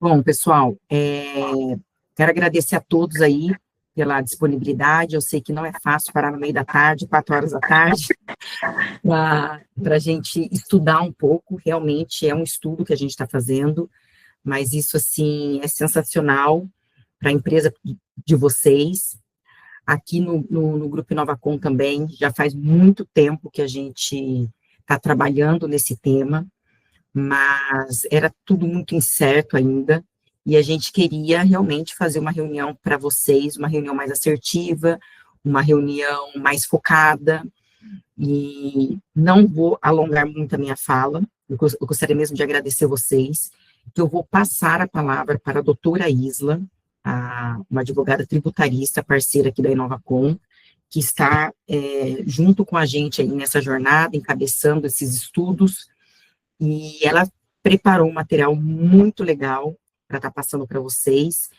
Bom, pessoal, quero agradecer a todos aí pela disponibilidade. Eu sei que não é fácil parar no meio da tarde, 4 horas da tarde, para a gente estudar um pouco. Realmente é um estudo que a gente está fazendo, mas isso, assim, é sensacional para a empresa de vocês. Aqui no Grupo Inovacom também, já faz muito tempo que a gente está trabalhando nesse tema, mas era tudo muito incerto ainda, e a gente queria realmente fazer uma reunião para vocês, uma reunião mais assertiva, uma reunião mais focada, e não vou alongar muito a minha fala, eu gostaria mesmo de agradecer vocês, que eu vou passar a palavra para a doutora Isla, uma advogada tributarista, parceira aqui da Inovacom, que está junto com a gente aí nessa jornada, encabeçando esses estudos, e ela preparou um material muito legal para estar passando para vocês,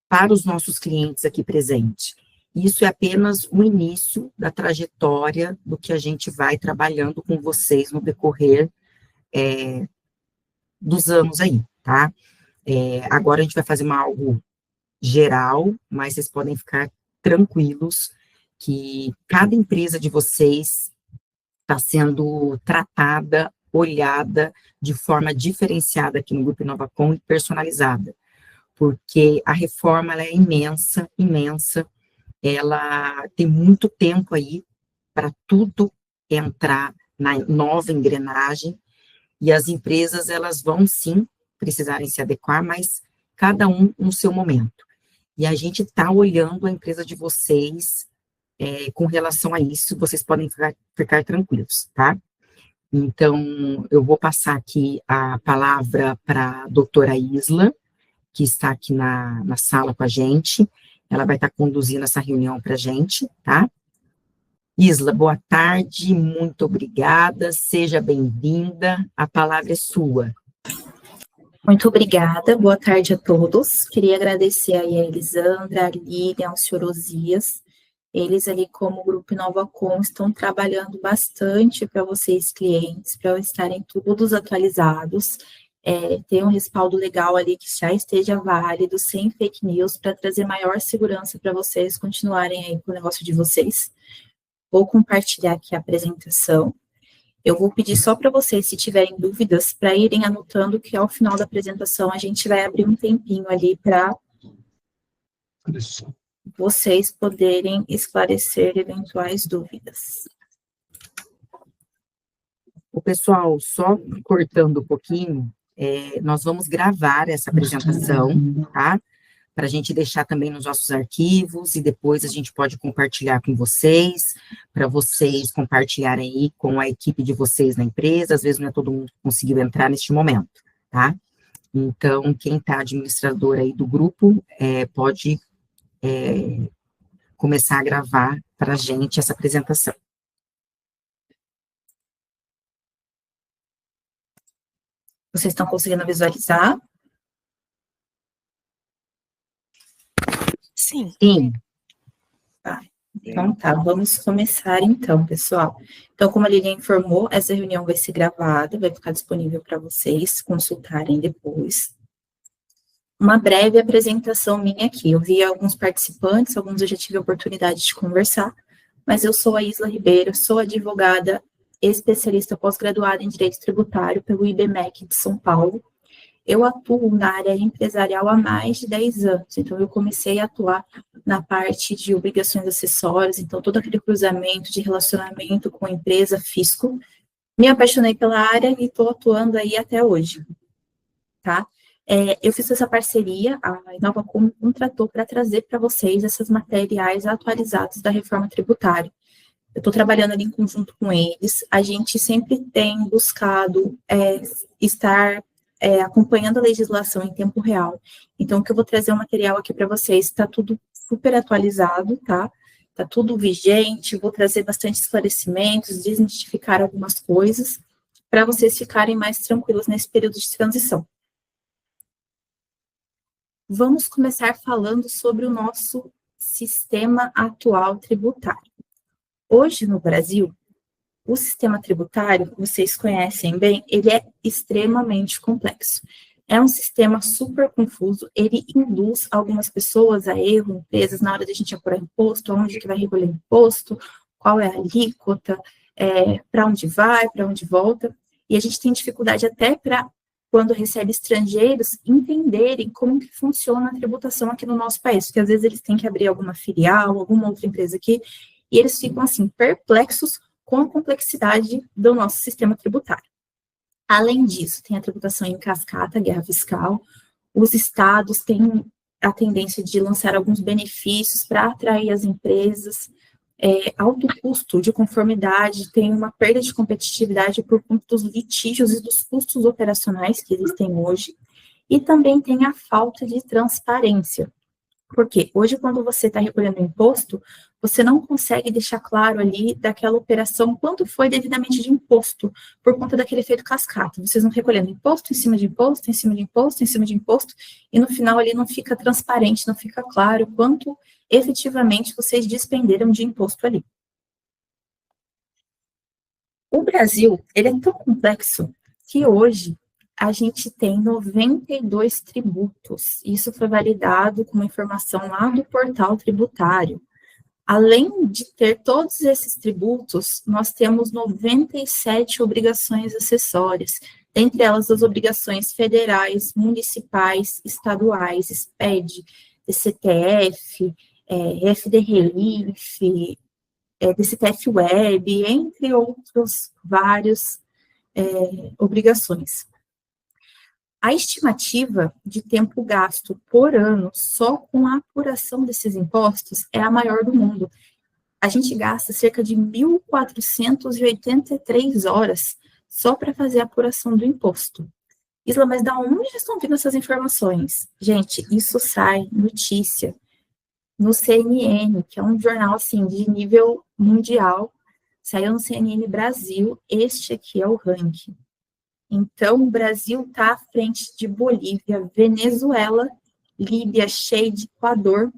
para os nossos clientes aqui presentes. Isso é apenas o início da trajetória do que a gente vai trabalhando com vocês no decorrer dos anos aí, tá? Agora a gente vai fazer algo geral, mas vocês podem ficar tranquilos que cada empresa de vocês está sendo tratada, olhada de forma diferenciada aqui no Grupo Inovacom e personalizada, porque a reforma ela é imensa, imensa, ela tem muito tempo aí para tudo entrar na nova engrenagem, e as empresas elas vão sim precisarem se adequar, mas cada um no seu momento. E a gente está olhando a empresa de vocês com relação a isso, vocês podem ficar tranquilos, tá? Então, eu vou passar aqui a palavra para a doutora Isla, que está aqui na sala com a gente, ela vai estar conduzindo essa reunião para a gente, tá? Isla, boa tarde, muito obrigada, seja bem-vinda, a palavra é sua. Muito obrigada, boa tarde a todos. Queria agradecer aí a Elisandra, a Lilian, ao senhor Osias. Eles ali como Grupo Inovacom estão trabalhando bastante para vocês clientes, para estarem todos atualizados, ter um respaldo legal ali que já esteja válido, sem fake news, para trazer maior segurança para vocês continuarem aí com o negócio de vocês. Vou compartilhar aqui a apresentação. Eu vou pedir só para vocês, se tiverem dúvidas, para irem anotando que ao final da apresentação a gente vai abrir um tempinho ali para vocês poderem esclarecer eventuais dúvidas. O pessoal, só cortando um pouquinho, nós vamos gravar essa apresentação, tá? Para a gente deixar também nos nossos arquivos, e depois a gente pode compartilhar com vocês, para vocês compartilharem aí com a equipe de vocês na empresa, às vezes não é todo mundo que conseguiu entrar neste momento, tá? Então, quem está administrador aí do grupo, pode começar a gravar para a gente essa apresentação. Vocês estão conseguindo visualizar? Sim. Sim. Tá. Então tá, vamos começar então, pessoal. Então, como a Lilian informou, essa reunião vai ser gravada, vai ficar disponível para vocês consultarem depois. Uma breve apresentação minha aqui. Eu vi alguns participantes, alguns eu já tive a oportunidade de conversar, mas eu sou a Isla Ribeiro, sou advogada especialista pós-graduada em Direito Tributário pelo IBMEC de São Paulo. Eu atuo na área empresarial há mais de 10 anos, então eu comecei a atuar na parte de obrigações acessórias, então todo aquele cruzamento de relacionamento com a empresa, fisco. Me apaixonei pela área e estou atuando aí até hoje, tá? Eu fiz essa parceria, a Inovacom me contratou para trazer para vocês esses materiais atualizados da reforma tributária. Eu estou trabalhando ali em conjunto com eles, a gente sempre tem buscado estar acompanhando a legislação em tempo real. Então, o que eu vou trazer um material aqui para vocês, está tudo super atualizado, tá? Está tudo vigente, vou trazer bastante esclarecimentos, desmistificar algumas coisas, para vocês ficarem mais tranquilos nesse período de transição. Vamos começar falando sobre o nosso sistema atual tributário. Hoje, no Brasil, o sistema tributário, vocês conhecem bem, ele é extremamente complexo. É um sistema super confuso, ele induz algumas pessoas a erro, empresas, na hora de a gente apurar imposto, aonde que vai recolher imposto, qual é a alíquota, para onde vai, para onde volta, e a gente tem dificuldade até para, quando recebe estrangeiros, entenderem como que funciona a tributação aqui no nosso país, porque às vezes eles têm que abrir alguma filial, alguma outra empresa aqui, e eles ficam, assim, perplexos com a complexidade do nosso sistema tributário. Além disso, tem a tributação em cascata, guerra fiscal. Os estados têm a tendência de lançar alguns benefícios para atrair as empresas. Alto custo de conformidade, tem uma perda de competitividade por conta dos litígios e dos custos operacionais que existem hoje. E também tem a falta de transparência. Porque hoje, quando você está recolhendo imposto, você não consegue deixar claro ali daquela operação quanto foi devidamente de imposto, por conta daquele efeito cascata. Vocês vão recolhendo imposto em cima de imposto, em cima de imposto, em cima de imposto, e no final ali não fica transparente, não fica claro quanto efetivamente vocês despenderam de imposto ali. O Brasil, ele é tão complexo que hoje a gente tem 92 tributos. Isso foi validado com uma informação lá do portal tributário. Além de ter todos esses tributos, nós temos 97 obrigações acessórias, entre elas as obrigações federais, municipais, estaduais, SPED, DCTF, FDRELIF, DCTF Web, entre outros vários obrigações. A estimativa de tempo gasto por ano só com a apuração desses impostos é a maior do mundo. A gente gasta cerca de 1.483 horas só para fazer a apuração do imposto. Isla, mas da onde estão vindo essas informações? Gente, isso sai notícia no CNN, que é um jornal assim de nível mundial, saiu no CNN Brasil, este aqui é o ranking. Então, o Brasil está à frente de Bolívia, Venezuela, Líbia, Chade, Equador,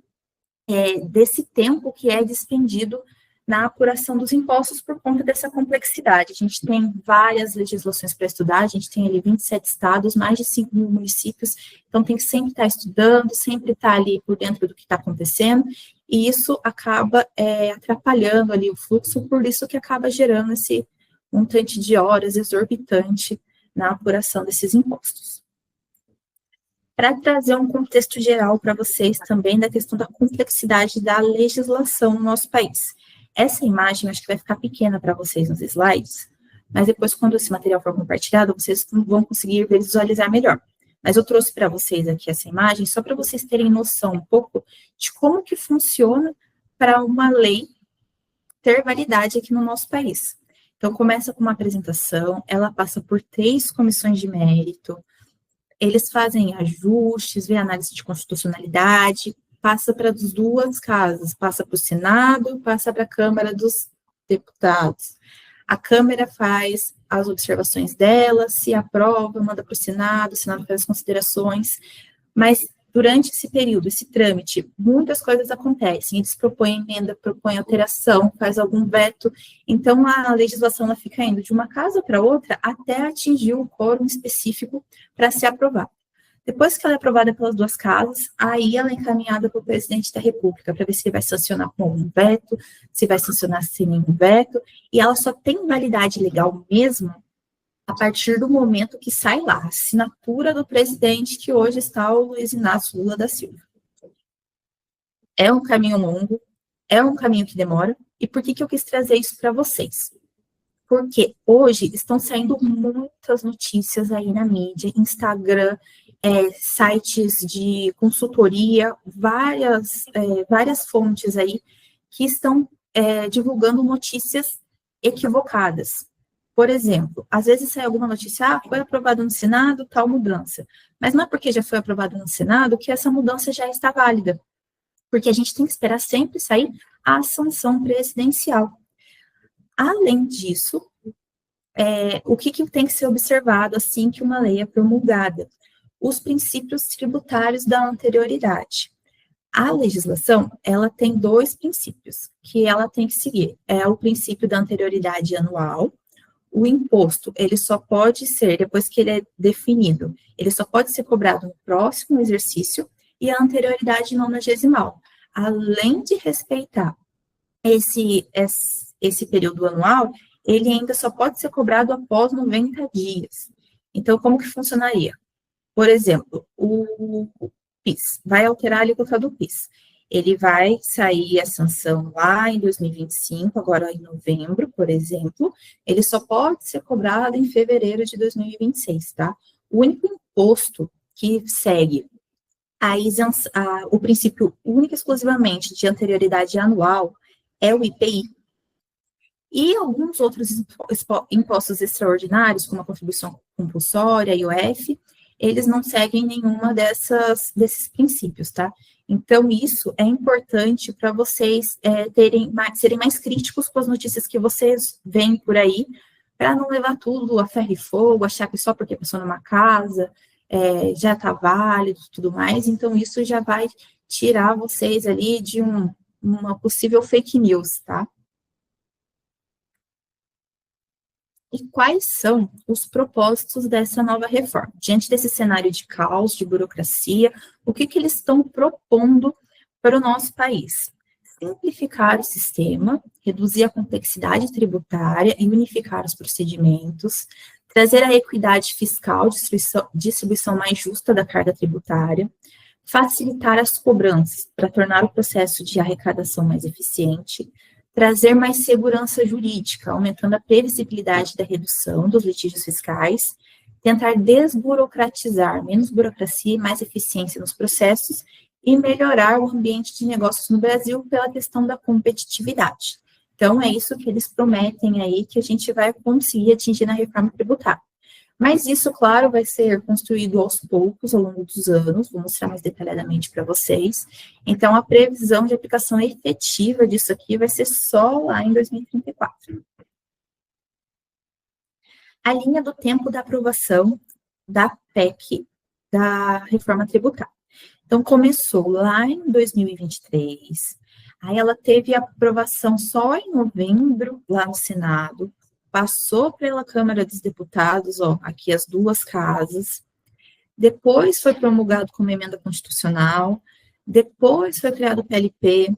desse tempo que é despendido na apuração dos impostos por conta dessa complexidade. A gente tem várias legislações para estudar, a gente tem ali 27 estados, mais de 5 mil municípios, então tem que sempre estar estudando, sempre estar ali por dentro do que está acontecendo, e isso acaba atrapalhando ali o fluxo, por isso que acaba gerando esse montante de horas exorbitante na apuração desses impostos. Para trazer um contexto geral para vocês também da questão da complexidade da legislação no nosso país. Essa imagem acho que vai ficar pequena para vocês nos slides, mas depois, quando esse material for compartilhado, vocês vão conseguir visualizar melhor. Mas eu trouxe para vocês aqui essa imagem só para vocês terem noção um pouco de como que funciona para uma lei ter validade aqui no nosso país. Então, começa com uma apresentação, ela passa por 3 comissões de mérito, eles fazem ajustes, vê análise de constitucionalidade, passa para as 2 casas, passa para o Senado, passa para a Câmara dos Deputados. A Câmara faz as observações dela, se aprova, manda para o Senado faz as considerações, mas durante esse período, esse trâmite, muitas coisas acontecem, eles propõem emenda, propõem alteração, faz algum veto, então a legislação ela fica indo de uma casa para outra até atingir o quórum específico para ser aprovada. Depois que ela é aprovada pelas 2 casas, aí ela é encaminhada para o presidente da República, para ver se ele vai sancionar com algum veto, se vai sancionar sem nenhum veto, e ela só tem validade legal mesmo a partir do momento que sai lá, a assinatura do presidente, que hoje está o Luiz Inácio Lula da Silva. É um caminho longo, é um caminho que demora, e por que eu quis trazer isso para vocês? Porque hoje estão saindo muitas notícias aí na mídia, Instagram, sites de consultoria, várias fontes aí que estão divulgando notícias equivocadas. Por exemplo, às vezes sai alguma notícia, foi aprovado no Senado, tal mudança. Mas não é porque já foi aprovado no Senado que essa mudança já está válida. Porque a gente tem que esperar sempre sair a sanção presidencial. Além disso, o que tem que ser observado assim que uma lei é promulgada? Os princípios tributários da anterioridade. A legislação, ela tem dois princípios que ela tem que seguir. É o princípio da anterioridade anual. O imposto, ele só pode ser, depois que ele é definido, ele só pode ser cobrado no próximo exercício, e a anterioridade nonagesimal. Além de respeitar esse período anual, ele ainda só pode ser cobrado após 90 dias. Então, como que funcionaria? Por exemplo, o PIS, vai alterar a alíquota do PIS. Ele vai sair a sanção lá em 2025, agora em novembro, por exemplo, ele só pode ser cobrado em fevereiro de 2026, tá? O único imposto que segue o princípio único e exclusivamente de anterioridade anual é o IPI. E alguns outros impostos extraordinários, como a contribuição compulsória, IOF, eles não seguem nenhuma desses princípios, tá? Então, isso é importante para vocês serem mais críticos com as notícias que vocês veem por aí, para não levar tudo a ferro e fogo, achar que só porque passou numa casa já está válido e tudo mais. Então, isso já vai tirar vocês ali de uma possível fake news, tá? E quais são os propósitos dessa nova reforma? Diante desse cenário de caos, de burocracia, o que eles estão propondo para o nosso país? Simplificar o sistema, reduzir a complexidade tributária e unificar os procedimentos, trazer a equidade fiscal, distribuição mais justa da carga tributária, facilitar as cobranças para tornar o processo de arrecadação mais eficiente, trazer mais segurança jurídica, aumentando a previsibilidade da redução dos litígios fiscais, tentar desburocratizar, menos burocracia e mais eficiência nos processos, e melhorar o ambiente de negócios no Brasil pela questão da competitividade. Então, é isso que eles prometem aí, que a gente vai conseguir atingir na reforma tributária. Mas isso, claro, vai ser construído aos poucos, ao longo dos anos, vou mostrar mais detalhadamente para vocês. Então, a previsão de aplicação efetiva disso aqui vai ser só lá em 2034. A linha do tempo da aprovação da PEC, da reforma tributária. Então, começou lá em 2023, aí ela teve aprovação só em novembro, lá no Senado, passou pela Câmara dos Deputados, ó, aqui as duas casas, depois foi promulgado como emenda constitucional, depois foi criado o PLP,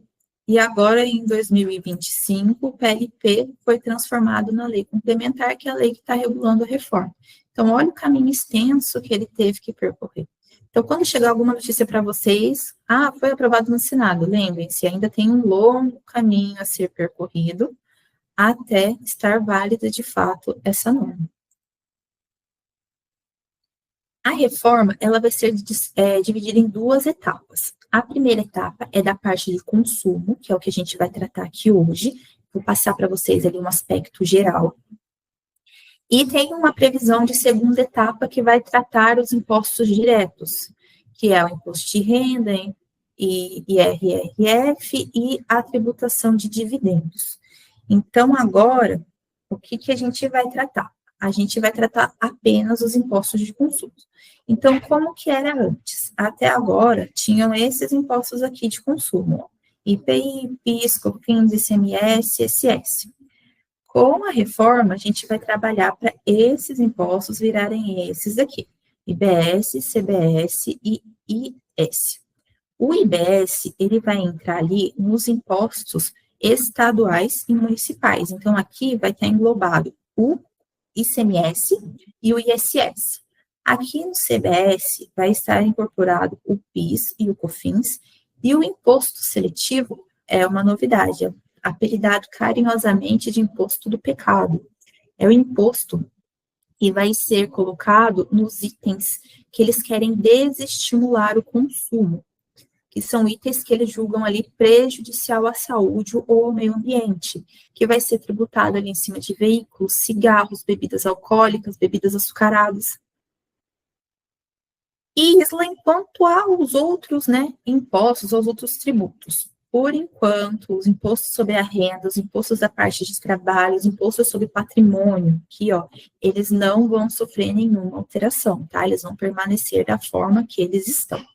e agora, em 2025, o PLP foi transformado na lei complementar, que é a lei que está regulando a reforma. Então, olha o caminho extenso que ele teve que percorrer. Então, quando chegar alguma notícia para vocês, foi aprovado no Senado, lembrem-se, ainda tem um longo caminho a ser percorrido, até estar válida de fato essa norma. A reforma, ela vai ser dividida em duas etapas. A primeira etapa é da parte de consumo, que é o que a gente vai tratar aqui hoje. Vou passar para vocês ali um aspecto geral. E tem uma previsão de segunda etapa que vai tratar os impostos diretos, que é o imposto de renda, IRRF e a tributação de dividendos. Então, agora, o que a gente vai tratar? A gente vai tratar apenas os impostos de consumo. Então, como que era antes? Até agora, tinham esses impostos aqui de consumo, IPI, PIS, COFINS, ICMS, ISS. Com a reforma, a gente vai trabalhar para esses impostos virarem esses aqui, IBS, CBS e IS. O IBS, ele vai entrar ali nos impostos estaduais e municipais. Então, aqui vai estar englobado o ICMS e o ISS. Aqui no CBS vai estar incorporado o PIS e o COFINS, e o imposto seletivo é uma novidade, apelidado carinhosamente de imposto do pecado. É o imposto que vai ser colocado nos itens que eles querem desestimular o consumo, que são itens que eles julgam ali prejudicial à saúde ou ao meio ambiente, que vai ser tributado ali em cima de veículos, cigarros, bebidas alcoólicas, bebidas açucaradas. E quanto aos outros, impostos, aos outros tributos. Por enquanto, os impostos sobre a renda, os impostos da parte de trabalho, os impostos sobre patrimônio, aqui, ó, eles não vão sofrer nenhuma alteração, tá? Eles vão permanecer da forma que eles estão.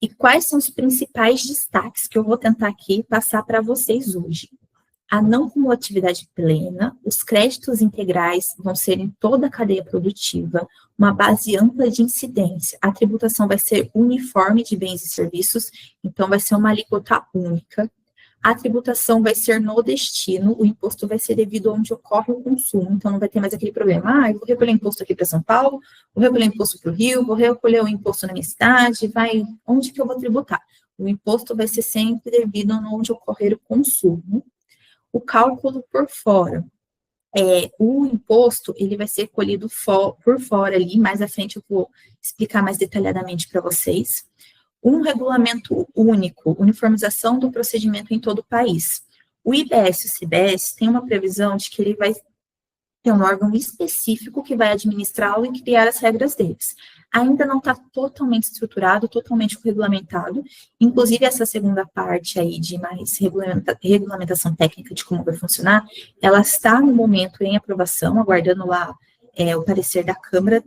E quais são os principais destaques que eu vou tentar aqui passar para vocês hoje? A não cumulatividade plena, os créditos integrais vão ser em toda a cadeia produtiva, uma base ampla de incidência, a tributação vai ser uniforme de bens e serviços, então vai ser uma alíquota única, a tributação vai ser no destino, o imposto vai ser devido onde ocorre o consumo, então não vai ter mais aquele problema, eu vou recolher imposto aqui para São Paulo, vou recolher imposto para o Rio, vou recolher o imposto na minha cidade, onde que eu vou tributar? O imposto vai ser sempre devido onde ocorrer o consumo. O cálculo por fora. O imposto, ele vai ser colhido por fora ali, mais à frente eu vou explicar mais detalhadamente para vocês. Um regulamento único, uniformização do procedimento em todo o país. O IBS e o CBS tem uma previsão de que ele vai ter um órgão específico que vai administrá-lo e criar as regras deles. Ainda não está totalmente estruturado, totalmente regulamentado, inclusive essa segunda parte aí de mais regulamentação técnica de como vai funcionar, ela está no momento em aprovação, aguardando lá o parecer da Câmara,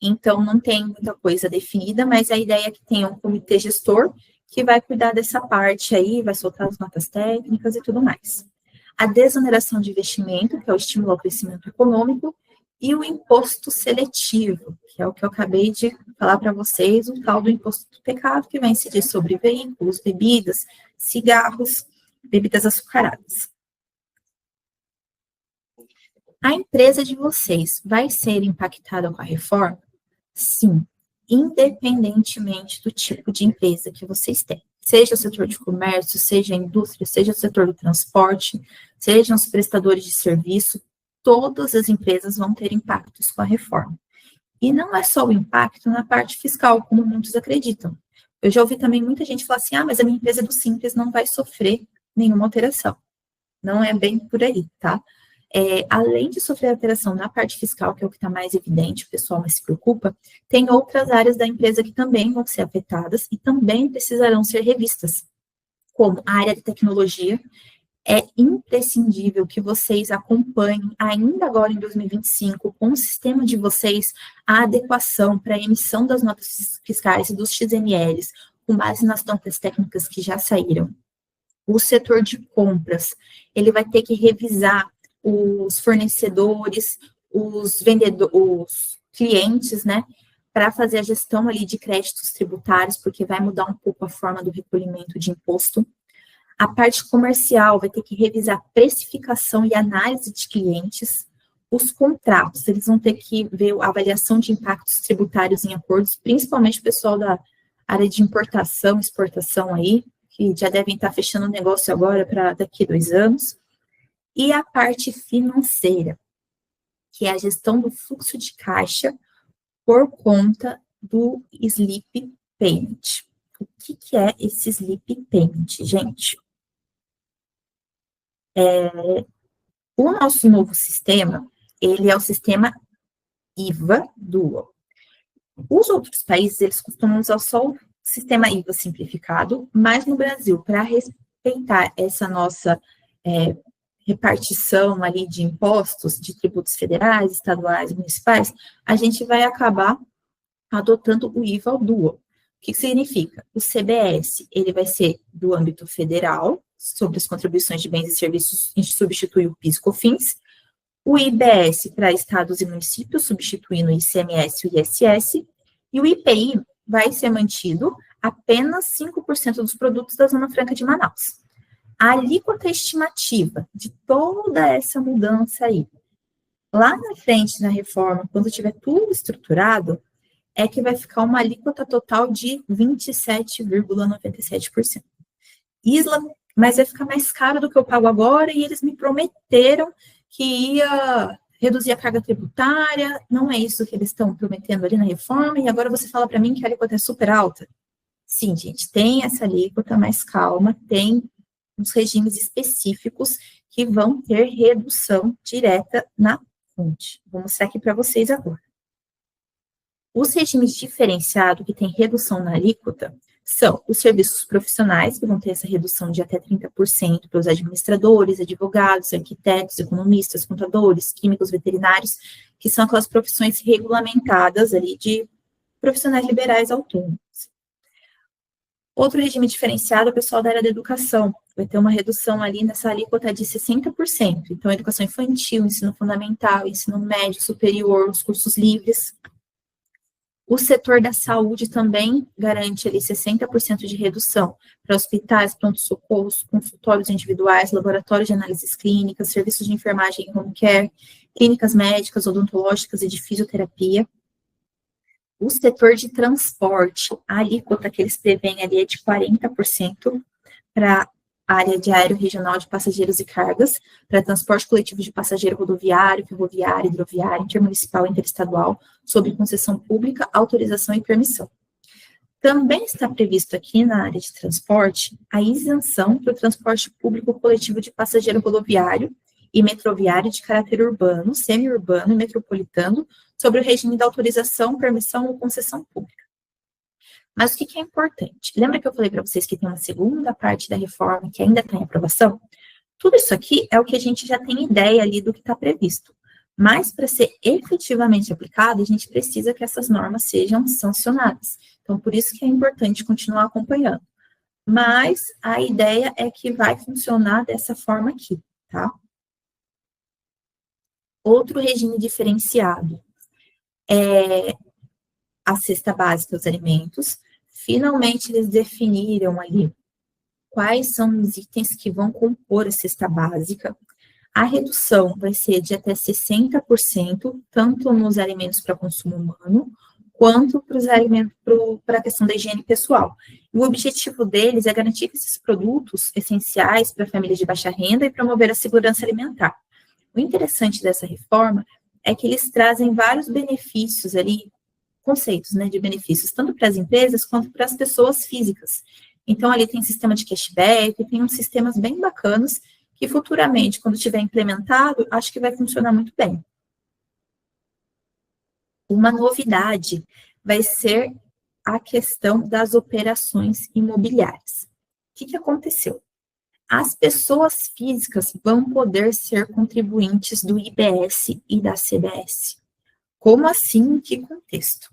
então não tem muita coisa definida, mas a ideia é que tenha um comitê gestor que vai cuidar dessa parte aí, vai soltar as notas técnicas e tudo mais. A desoneração de investimento, que é o estímulo ao crescimento econômico, e o imposto seletivo, que é o que eu acabei de falar para vocês, o tal do imposto do pecado, que vai incidir sobre veículos, bebidas, cigarros, bebidas açucaradas. A empresa de vocês vai ser impactada com a reforma? Sim, independentemente do tipo de empresa que vocês têm. Seja o setor de comércio, seja a indústria, seja o setor do transporte, sejam os prestadores de serviço, todas as empresas vão ter impactos com a reforma. E não é só o impacto na parte fiscal, como muitos acreditam. Eu já ouvi também muita gente falar assim, mas a minha empresa do Simples não vai sofrer nenhuma alteração. Não é bem por aí, tá? Além de sofrer alteração na parte fiscal, que é o que está mais evidente, o pessoal mais se preocupa, tem outras áreas da empresa que também vão ser afetadas e também precisarão ser revistas, como a área de tecnologia. É imprescindível que vocês acompanhem, ainda agora em 2025, com o sistema de vocês, a adequação para a emissão das notas fiscais e dos XMLs, com base nas notas técnicas que já saíram. O setor de compras, ele vai ter que revisar os fornecedores, os vendedores, os clientes, né, para fazer a gestão ali de créditos tributários, porque vai mudar um pouco a forma do recolhimento de imposto. A parte comercial vai ter que revisar precificação e análise de clientes. Os contratos, eles vão ter que ver a avaliação de impactos tributários em acordos, principalmente o pessoal da área de importação, exportação aí, que já devem estar fechando o negócio agora para daqui a 2 anos. E a parte financeira, que é a gestão do fluxo de caixa por conta do Slip Payment. O que é esse Slip Payment, gente? O nosso novo sistema, ele é o sistema IVA Dual. Os outros países, eles costumam usar só o sistema IVA simplificado, mas no Brasil, para respeitar essa nossa repartição ali de impostos, de tributos federais, estaduais, municipais, a gente vai acabar adotando o IVA Dual. O que significa? O CBS, ele vai ser do âmbito federal, sobre as contribuições de bens e serviços, a gente substitui o PIS e COFINS. O IBS para estados e municípios, substituindo o ICMS e o ISS. E o IPI vai ser mantido apenas 5% dos produtos da Zona Franca de Manaus. A alíquota estimativa de toda essa mudança aí, lá na frente, na reforma, quando tiver tudo estruturado, é que vai ficar uma alíquota total de 27,97%. Mas vai ficar mais caro do que eu pago agora, e eles me prometeram que ia reduzir a carga tributária, não é isso que eles estão prometendo ali na reforma, e agora você fala para mim que a alíquota é super alta. Sim, gente, tem essa alíquota, mas calma, tem uns regimes específicos que vão ter redução direta na fonte. Vou mostrar aqui para vocês agora. Os regimes diferenciados que têm redução na alíquota são os serviços profissionais, que vão ter essa redução de até 30% para os administradores, advogados, arquitetos, economistas, contadores, químicos, veterinários, que são aquelas profissões regulamentadas ali de profissionais liberais autônomos. Outro regime diferenciado é o pessoal da área da educação. Vai ter uma redução ali nessa alíquota de 60%. Então, educação infantil, ensino fundamental, ensino médio, superior, os cursos livres. O setor da saúde também garante ali 60% de redução para hospitais, pronto-socorros, consultórios individuais, laboratórios de análises clínicas, serviços de enfermagem e home care, clínicas médicas, odontológicas e de fisioterapia. O setor de transporte, a alíquota que eles prevêem ali é de 40% para a área de aéreo regional de passageiros e cargas, para transporte coletivo de passageiro rodoviário, ferroviário, hidroviário, intermunicipal e interestadual, sob concessão pública, autorização e permissão. Também está previsto aqui na área de transporte a isenção para o transporte público coletivo de passageiro rodoviário e metroviário de caráter urbano, semi-urbano e metropolitano, sobre o regime da autorização, permissão ou concessão pública. Mas o que é importante? Lembra que eu falei para vocês que tem uma segunda parte da reforma que ainda está em aprovação? Tudo isso aqui é o que a gente já tem ideia ali do que está previsto. Mas para ser efetivamente aplicado, a gente precisa que essas normas sejam sancionadas. Então, por isso que é importante continuar acompanhando. Mas a ideia é que vai funcionar dessa forma aqui, tá? Outro regime diferenciado é a cesta básica dos alimentos. Finalmente, eles definiram ali quais são os itens que vão compor a cesta básica. A redução vai ser de até 60%, tanto nos alimentos para consumo humano, quanto para os alimentos para a questão da higiene pessoal. E o objetivo deles é garantir que esses produtos essenciais para famílias de baixa renda e promover a segurança alimentar. O interessante dessa reforma é que eles trazem vários benefícios ali, conceitos, né, de benefícios, tanto para as empresas quanto para as pessoas físicas. Então, ali tem sistema de cashback, tem uns sistemas bem bacanas que futuramente, quando estiver implementado, acho que vai funcionar muito bem. Uma novidade vai ser a questão das operações imobiliárias. O que aconteceu? As pessoas físicas vão poder ser contribuintes do IBS e da CBS. Como assim? Em que contexto?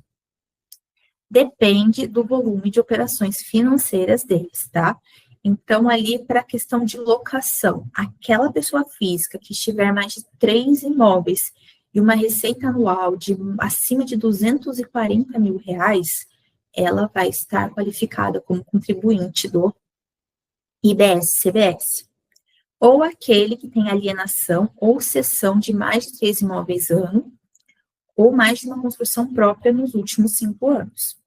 Depende do volume de operações financeiras deles, tá? Então, ali, para a questão de locação, aquela pessoa física que tiver mais de 3 imóveis e uma receita anual de acima de R$240 mil, ela vai estar qualificada como contribuinte do IBS-CBS. Ou aquele que tem alienação ou cessão de mais de 3 imóveis ano, ou mais de uma construção própria nos últimos 5 anos.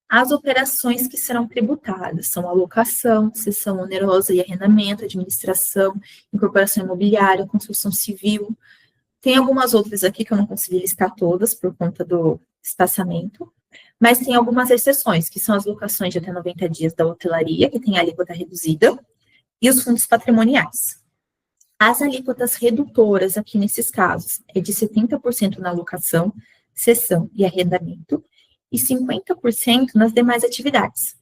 As operações que serão tributadas são alocação, cessão onerosa e arrendamento, administração, incorporação imobiliária, construção civil. Tem algumas outras aqui que eu não consegui listar todas por conta do espaçamento, mas tem algumas exceções, que são as locações de até 90 dias da hotelaria, que tem a alíquota reduzida, e os fundos patrimoniais. As alíquotas redutoras aqui nesses casos é de 70% na locação, cessão e arrendamento, e 50% nas demais atividades.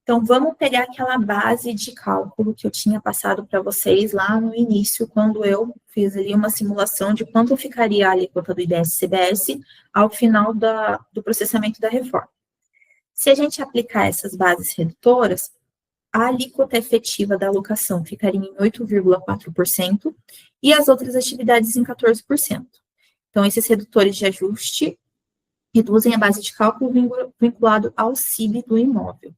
Então, vamos pegar aquela base de cálculo que eu tinha passado para vocês lá no início, quando eu fiz ali uma simulação de quanto ficaria a alíquota do IBS-CBS ao final do processamento da reforma. Se a gente aplicar essas bases redutoras, a alíquota efetiva da alocação ficaria em 8,4% e as outras atividades em 14%. Então, esses redutores de ajuste reduzem a base de cálculo vinculado ao CIB do imóvel.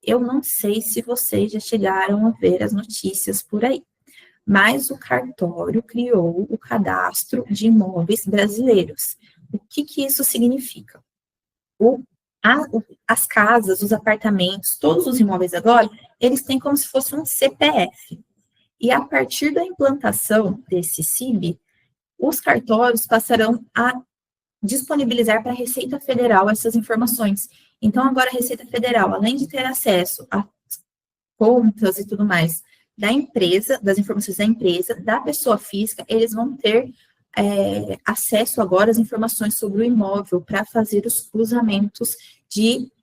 Eu não sei se vocês já chegaram a ver as notícias por aí, mas o cartório criou o cadastro de imóveis brasileiros. O que isso significa? As casas, os apartamentos, todos os imóveis agora, eles têm como se fosse um CPF. E a partir da implantação desse CIB, os cartórios passarão a disponibilizar para a Receita Federal essas informações. Então, agora a Receita Federal, além de ter acesso a contas e tudo mais da empresa, das informações da empresa, da pessoa física, eles vão ter acesso agora às informações sobre o imóvel para fazer os cruzamentos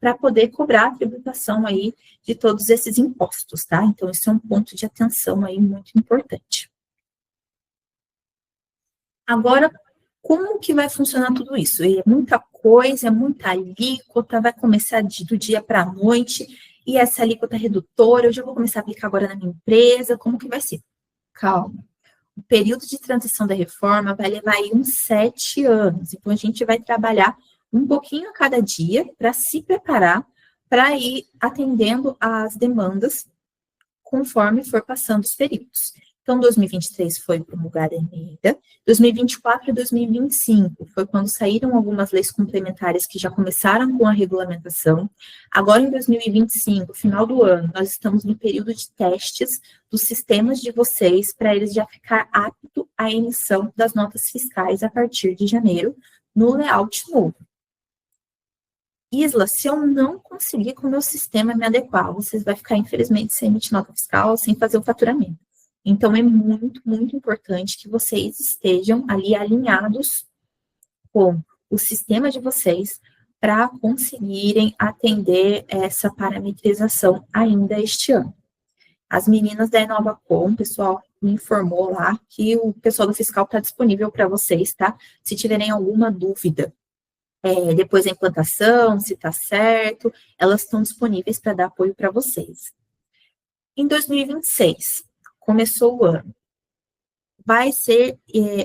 para poder cobrar a tributação aí de todos esses impostos, tá? Então, isso é um ponto de atenção aí muito importante. Agora, como que vai funcionar tudo isso? É muita coisa, é muita alíquota, vai começar do dia para a noite. e essa alíquota redutora, eu já vou começar a aplicar agora na minha empresa, como que vai ser? Calma. O período de transição da reforma vai levar aí uns 7 anos. Então, a gente vai trabalhar um pouquinho a cada dia para se preparar para ir atendendo às demandas conforme for passando os períodos. Então, 2023 foi promulgada a emenda, 2024 e 2025 foi quando saíram algumas leis complementares que já começaram com a regulamentação. Agora, em 2025, final do ano, nós estamos no período de testes dos sistemas de vocês para eles já ficar apto à emissão das notas fiscais a partir de janeiro no layout novo. Isla, se eu não conseguir com o meu sistema me adequar, vocês vão ficar, infelizmente, sem emitir nota fiscal, sem fazer o faturamento. Então, é muito, muito importante que vocês estejam ali alinhados com o sistema de vocês para conseguirem atender essa parametrização ainda este ano. As meninas da InovaCom, o pessoal me informou lá que o pessoal do fiscal está disponível para vocês, tá? Se tiverem alguma dúvida, depois da implantação, se está certo, elas estão disponíveis para dar apoio para vocês. Em 2026, começou o ano, vai ser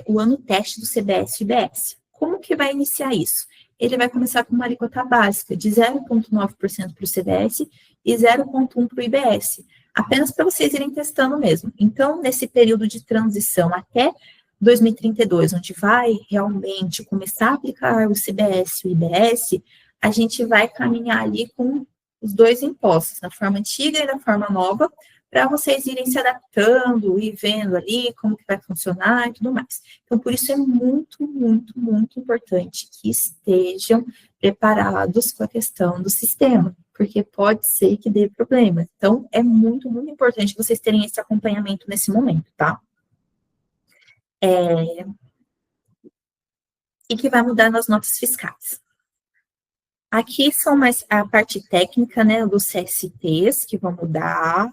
o ano teste do CBS e IBS. Como que vai iniciar isso? Ele vai começar com uma alíquota básica de 0,9% para o CBS e 0,1% para o IBS, apenas para vocês irem testando mesmo. Então, nesse período de transição até 2032, onde vai realmente começar a aplicar o CBS e o IBS, a gente vai caminhar ali com os dois impostos, na forma antiga e na forma nova, para vocês irem se adaptando e vendo ali como que vai funcionar e tudo mais. Então, por isso é muito, muito, muito importante que estejam preparados com a questão do sistema, porque pode ser que dê problema. Então, é muito, muito importante vocês terem esse acompanhamento nesse momento, tá? E que vai mudar nas notas fiscais. Aqui são mais a parte técnica, né, dos CSTs, que vão mudar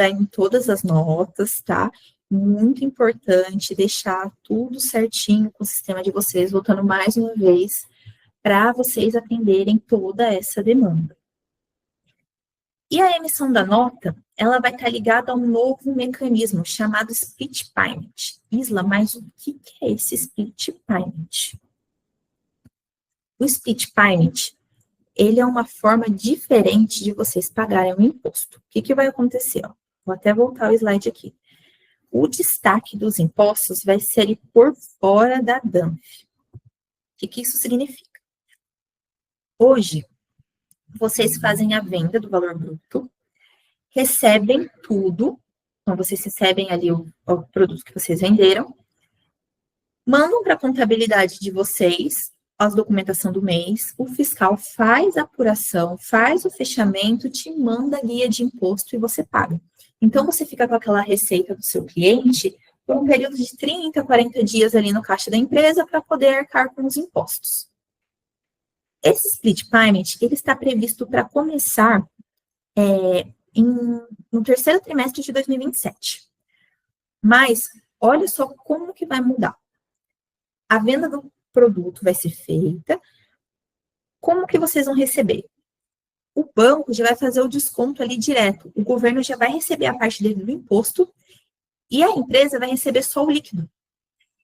em todas as notas, tá? Muito importante deixar tudo certinho com o sistema de vocês, voltando mais uma vez, para vocês atenderem toda essa demanda. E a emissão da nota, ela vai estar ligada a um novo mecanismo chamado Split Payment. Isla, mas o que é esse Split Payment? O Split Payment, ele é uma forma diferente de vocês pagarem o imposto. O que vai acontecer? Ó? Vou até voltar o slide aqui. O destaque dos impostos vai ser ali por fora da DANF. O que isso significa? Hoje, vocês fazem a venda do valor bruto, recebem tudo, então vocês recebem ali o produto que vocês venderam, mandam para a contabilidade de vocês a documentação do mês, o fiscal faz a apuração, faz o fechamento, te manda a guia de imposto e você paga. Então, você fica com aquela receita do seu cliente por um período de 30, 40 dias ali no caixa da empresa para poder arcar com os impostos. Esse split payment, ele está previsto para começar no terceiro trimestre de 2027. Mas, olha só como que vai mudar. A venda do produto vai ser feita. Como que vocês vão receber? O banco já vai fazer o desconto ali direto. O governo já vai receber a parte dele do imposto e a empresa vai receber só o líquido.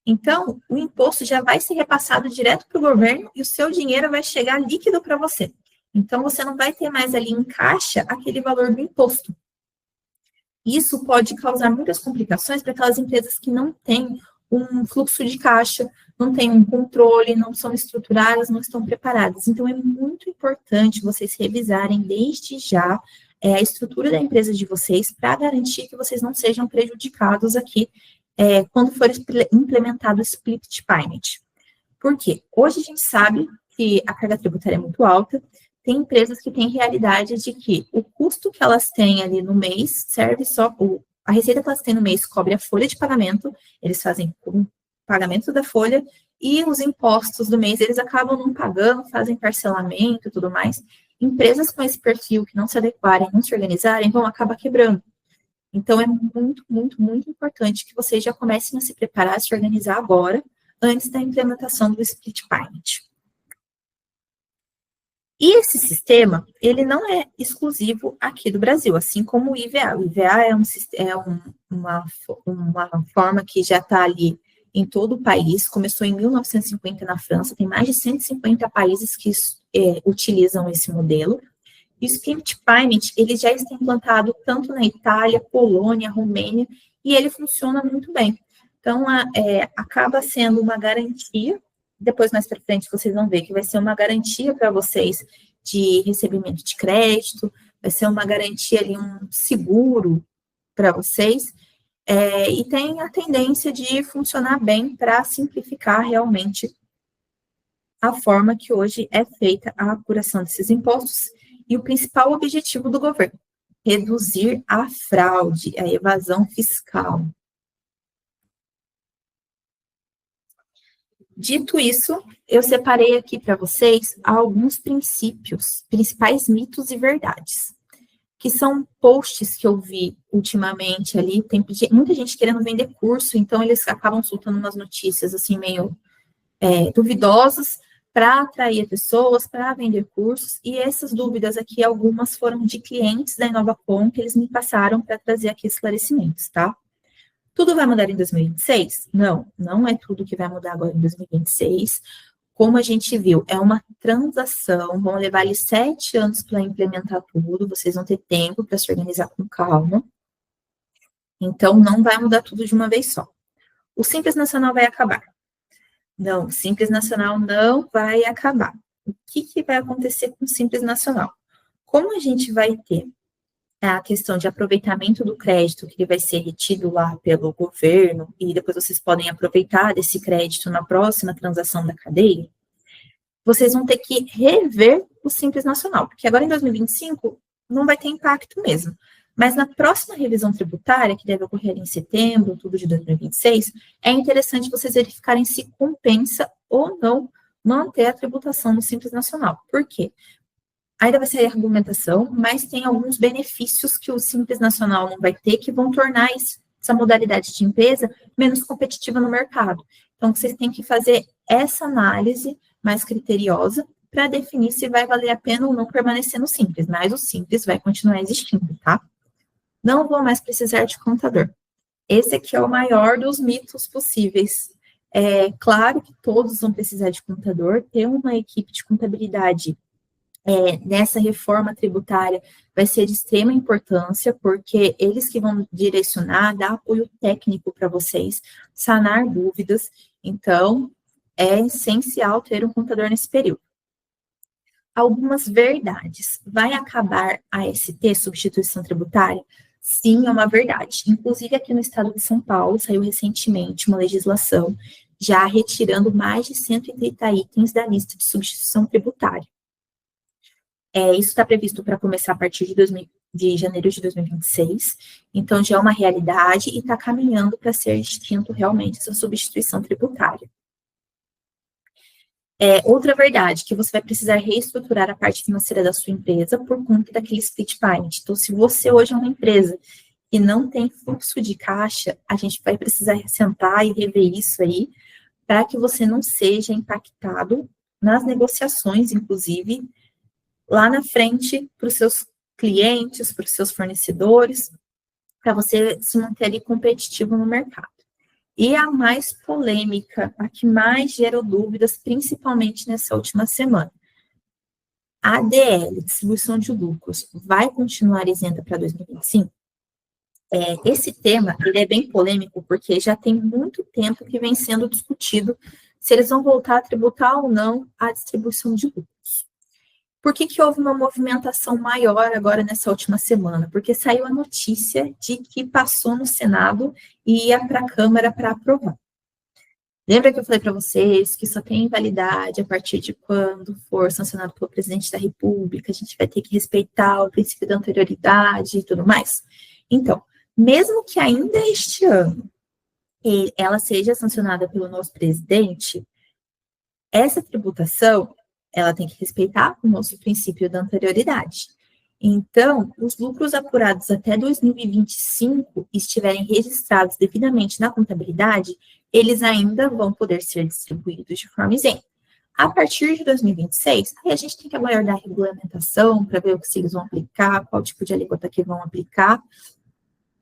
Então, o imposto já vai ser repassado direto para o governo e o seu dinheiro vai chegar líquido para você. Então, você não vai ter mais ali em caixa aquele valor do imposto. Isso pode causar muitas complicações para aquelas empresas que não têm um fluxo de caixa, não têm um controle, não são estruturadas, não estão preparadas. Então, é muito importante vocês revisarem desde já a estrutura da empresa de vocês para garantir que vocês não sejam prejudicados aqui quando for implementado o Split Payment. Por quê? Hoje a gente sabe que a carga tributária é muito alta, tem empresas que têm realidade de que o custo que elas têm ali no mês serve só, a receita que elas têm no mês cobre a folha de pagamento, eles fazem o pagamento da folha, e os impostos do mês eles acabam não pagando, fazem parcelamento e tudo mais. Empresas com esse perfil que não se adequarem, não se organizarem, vão acabar quebrando. Então, é muito, muito, muito importante que vocês já comecem a se preparar, a se organizar agora, antes da implementação do Split Payment. E esse sistema, ele não é exclusivo aqui do Brasil, assim como o IVA. O IVA uma forma que já está ali em todo o país, começou em 1950 na França, tem mais de 150 países que utilizam esse modelo. E o Split Payment, ele já está implantado tanto na Itália, Polônia, Romênia, e ele funciona muito bem. Então, acaba sendo uma garantia, depois mais para frente vocês vão ver que vai ser uma garantia para vocês de recebimento de crédito, vai ser uma garantia ali, um seguro para vocês, e tem a tendência de funcionar bem para simplificar realmente a forma que hoje é feita a apuração desses impostos e o principal objetivo do governo, reduzir a fraude, a evasão fiscal. Dito isso, eu separei aqui para vocês alguns princípios, principais mitos e verdades, que são posts que eu vi ultimamente ali, tem muita gente querendo vender curso, então eles acabam soltando umas notícias assim meio duvidosas para atrair pessoas, para vender cursos, e essas dúvidas aqui, algumas foram de clientes da InovaCon que eles me passaram para trazer aqui esclarecimentos, tá? Tudo vai mudar em 2026? Não, não é tudo que vai mudar agora em 2026. Como a gente viu, é uma transação, vão levar ali 7 anos para implementar tudo, vocês vão ter tempo para se organizar com calma. Então, não vai mudar tudo de uma vez só. O Simples Nacional vai acabar. Não, o Simples Nacional não vai acabar. O que vai acontecer com o Simples Nacional? Como a gente vai ter a questão de aproveitamento do crédito, que ele vai ser retido lá pelo governo, e depois vocês podem aproveitar desse crédito na próxima transação da cadeia, vocês vão ter que rever o Simples Nacional, porque agora em 2025 não vai ter impacto mesmo. Mas na próxima revisão tributária, que deve ocorrer em setembro, outubro de 2026, é interessante vocês verificarem se compensa ou não manter a tributação no Simples Nacional. Por quê? Ainda vai ser argumentação, mas tem alguns benefícios que o Simples Nacional não vai ter, que vão tornar essa modalidade de empresa menos competitiva no mercado. Então, vocês têm que fazer essa análise mais criteriosa para definir se vai valer a pena ou não permanecer no Simples, mas o Simples vai continuar existindo, tá? Não vou mais precisar de contador. Esse aqui é o maior dos mitos possíveis. É claro que todos vão precisar de contador, ter uma equipe de contabilidade nessa reforma tributária vai ser de extrema importância, porque eles que vão direcionar, dar apoio técnico para vocês, sanar dúvidas, então é essencial ter um contador nesse período. Algumas verdades. Vai acabar a AST, substituição tributária? Sim, é uma verdade. Inclusive aqui no estado de São Paulo, saiu recentemente uma legislação já retirando mais de 130 itens da lista de substituição tributária. Isso está previsto para começar a partir de janeiro de 2026, então já é uma realidade e está caminhando para ser extinto realmente essa substituição tributária. Outra verdade, que você vai precisar reestruturar a parte financeira da sua empresa por conta daquele split payment. Então, se você hoje é uma empresa e não tem fluxo de caixa, a gente vai precisar sentar e rever isso aí, para que você não seja impactado nas negociações, inclusive, lá na frente, para os seus clientes, para os seus fornecedores, para você se manter ali competitivo no mercado. E a mais polêmica, a que mais gerou dúvidas, principalmente nessa última semana. A ADL, distribuição de lucros, vai continuar isenta para 2025? Esse tema, ele é bem polêmico, porque já tem muito tempo que vem sendo discutido se eles vão voltar a tributar ou não a distribuição de lucros. Por que houve uma movimentação maior agora nessa última semana? Porque saiu a notícia de que passou no Senado e ia para a Câmara para aprovar. Lembra que eu falei para vocês que só tem validade a partir de quando for sancionado pelo presidente da República, a gente vai ter que respeitar o princípio da anterioridade e tudo mais? Então, mesmo que ainda este ano ela seja sancionada pelo nosso presidente, essa tributação ela tem que respeitar o nosso princípio da anterioridade. Então, os lucros apurados até 2025 estiverem registrados devidamente na contabilidade, eles ainda vão poder ser distribuídos de forma isenta. A partir de 2026, aí a gente tem que aguardar a regulamentação para ver o que eles vão aplicar, qual tipo de alíquota que vão aplicar,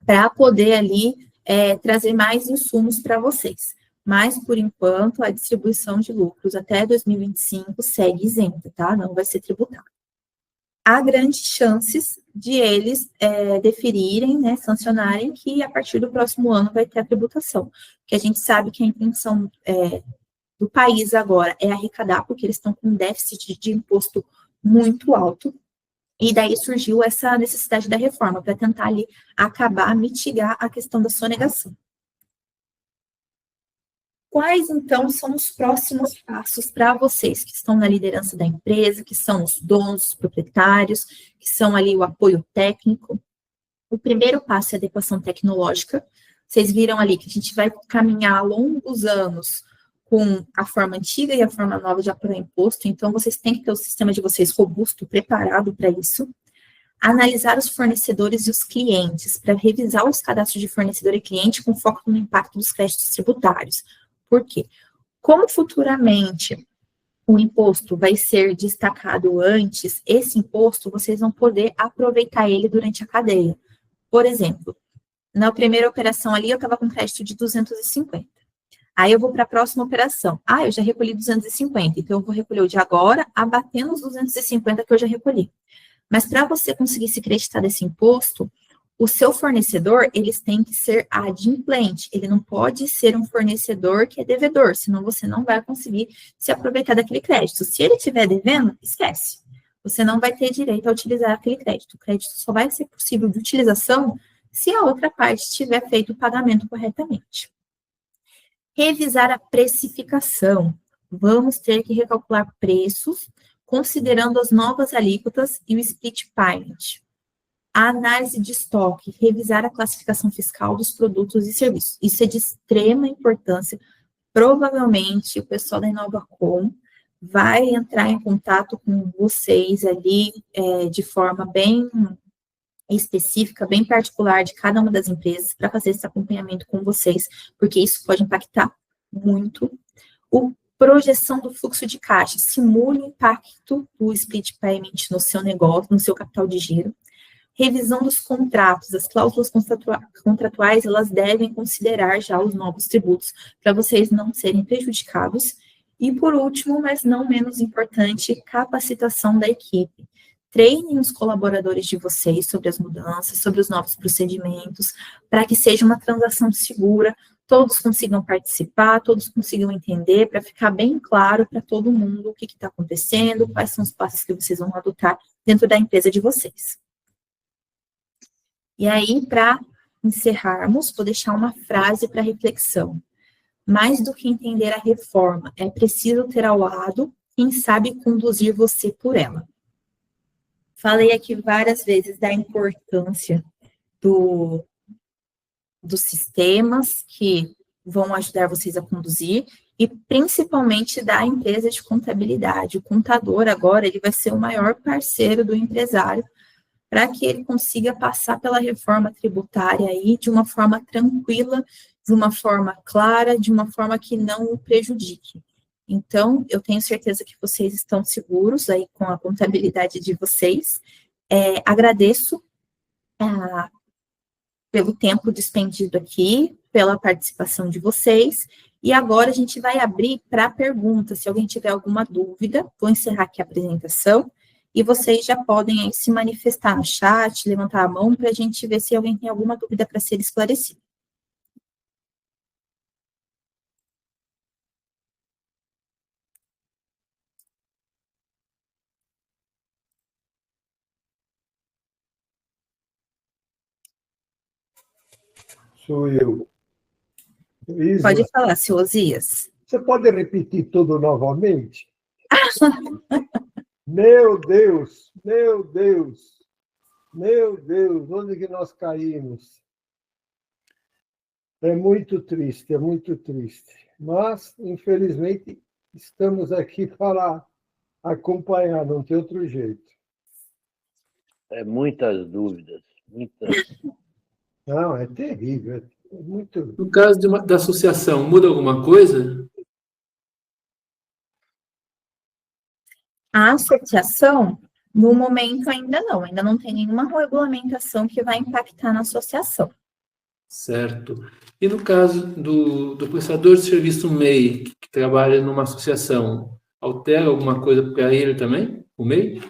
para poder ali trazer mais insumos para vocês. Mas, por enquanto, a distribuição de lucros até 2025 segue isenta, tá? Não vai ser tributada. Há grandes chances de eles deferirem, né, sancionarem, que a partir do próximo ano vai ter a tributação. Porque a gente sabe que a intenção do país agora é arrecadar, porque eles estão com um déficit de imposto muito alto, e daí surgiu essa necessidade da reforma, para tentar ali acabar, mitigar a questão da sonegação. Quais, então, são os próximos passos para vocês que estão na liderança da empresa, que são os donos, os proprietários, que são ali o apoio técnico? O primeiro passo é a adequação tecnológica. Vocês viram ali que a gente vai caminhar longos anos com a forma antiga e a forma nova de apurar imposto, então vocês têm que ter o sistema de vocês robusto, preparado para isso. Analisar os fornecedores e os clientes, para revisar os cadastros de fornecedor e cliente com foco no impacto dos créditos tributários. Por quê? Como futuramente o imposto vai ser destacado antes, esse imposto vocês vão poder aproveitar ele durante a cadeia. Por exemplo, na primeira operação ali eu estava com crédito de 250. Aí eu vou para a próxima operação. Eu já recolhi 250, então eu vou recolher o de agora, abatendo os 250 que eu já recolhi. Mas para você conseguir se creditar desse imposto, o seu fornecedor, eles têm que ser adimplente, ele não pode ser um fornecedor que é devedor, senão você não vai conseguir se aproveitar daquele crédito. Se ele estiver devendo, esquece. Você não vai ter direito a utilizar aquele crédito. O crédito só vai ser possível de utilização se a outra parte tiver feito o pagamento corretamente. Revisar a precificação. Vamos ter que recalcular preços, considerando as novas alíquotas e o split payment. A análise de estoque, revisar a classificação fiscal dos produtos e serviços. Isso é de extrema importância. Provavelmente o pessoal da Inovacom vai entrar em contato com vocês ali de forma bem específica, bem particular de cada uma das empresas para fazer esse acompanhamento com vocês, porque isso pode impactar muito. Projeção do fluxo de caixa, simule o impacto do split payment no seu negócio, no seu capital de giro. Revisão dos contratos, as cláusulas contratuais, elas devem considerar já os novos tributos, para vocês não serem prejudicados. E por último, mas não menos importante, capacitação da equipe. Treinem os colaboradores de vocês sobre as mudanças, sobre os novos procedimentos, para que seja uma transação segura, todos consigam participar, todos consigam entender, para ficar bem claro para todo mundo o que está acontecendo, quais são os passos que vocês vão adotar dentro da empresa de vocês. E aí, para encerrarmos, vou deixar uma frase para reflexão. Mais do que entender a reforma, é preciso ter ao lado quem sabe conduzir você por ela. Falei aqui várias vezes da importância dos sistemas que vão ajudar vocês a conduzir e principalmente da empresa de contabilidade. O contador agora ele vai ser o maior parceiro do empresário para que ele consiga passar pela reforma tributária aí de uma forma tranquila, de uma forma clara, de uma forma que não o prejudique. Então, eu tenho certeza que vocês estão seguros aí com a contabilidade de vocês. Agradeço pelo tempo despendido aqui, pela participação de vocês, e agora a gente vai abrir para perguntas. Se alguém tiver alguma dúvida, vou encerrar aqui a apresentação, e vocês já podem aí se manifestar no chat, levantar a mão para a gente ver se alguém tem alguma dúvida para ser esclarecida. Sou eu. Isa, Pode falar, seu Osias. você pode repetir tudo novamente? Meu Deus, meu Deus, meu Deus, onde que nós caímos? É muito triste, é muito triste. Mas, infelizmente, estamos aqui para acompanhar, não tem outro jeito. Muitas dúvidas, muitas. Não, é terrível, é muito... No caso da associação, muda alguma coisa? A associação, no momento ainda não tem nenhuma regulamentação que vai impactar na associação. Certo. E no caso do prestador de serviço MEI, que trabalha numa associação, altera alguma coisa para ele também, o MEI?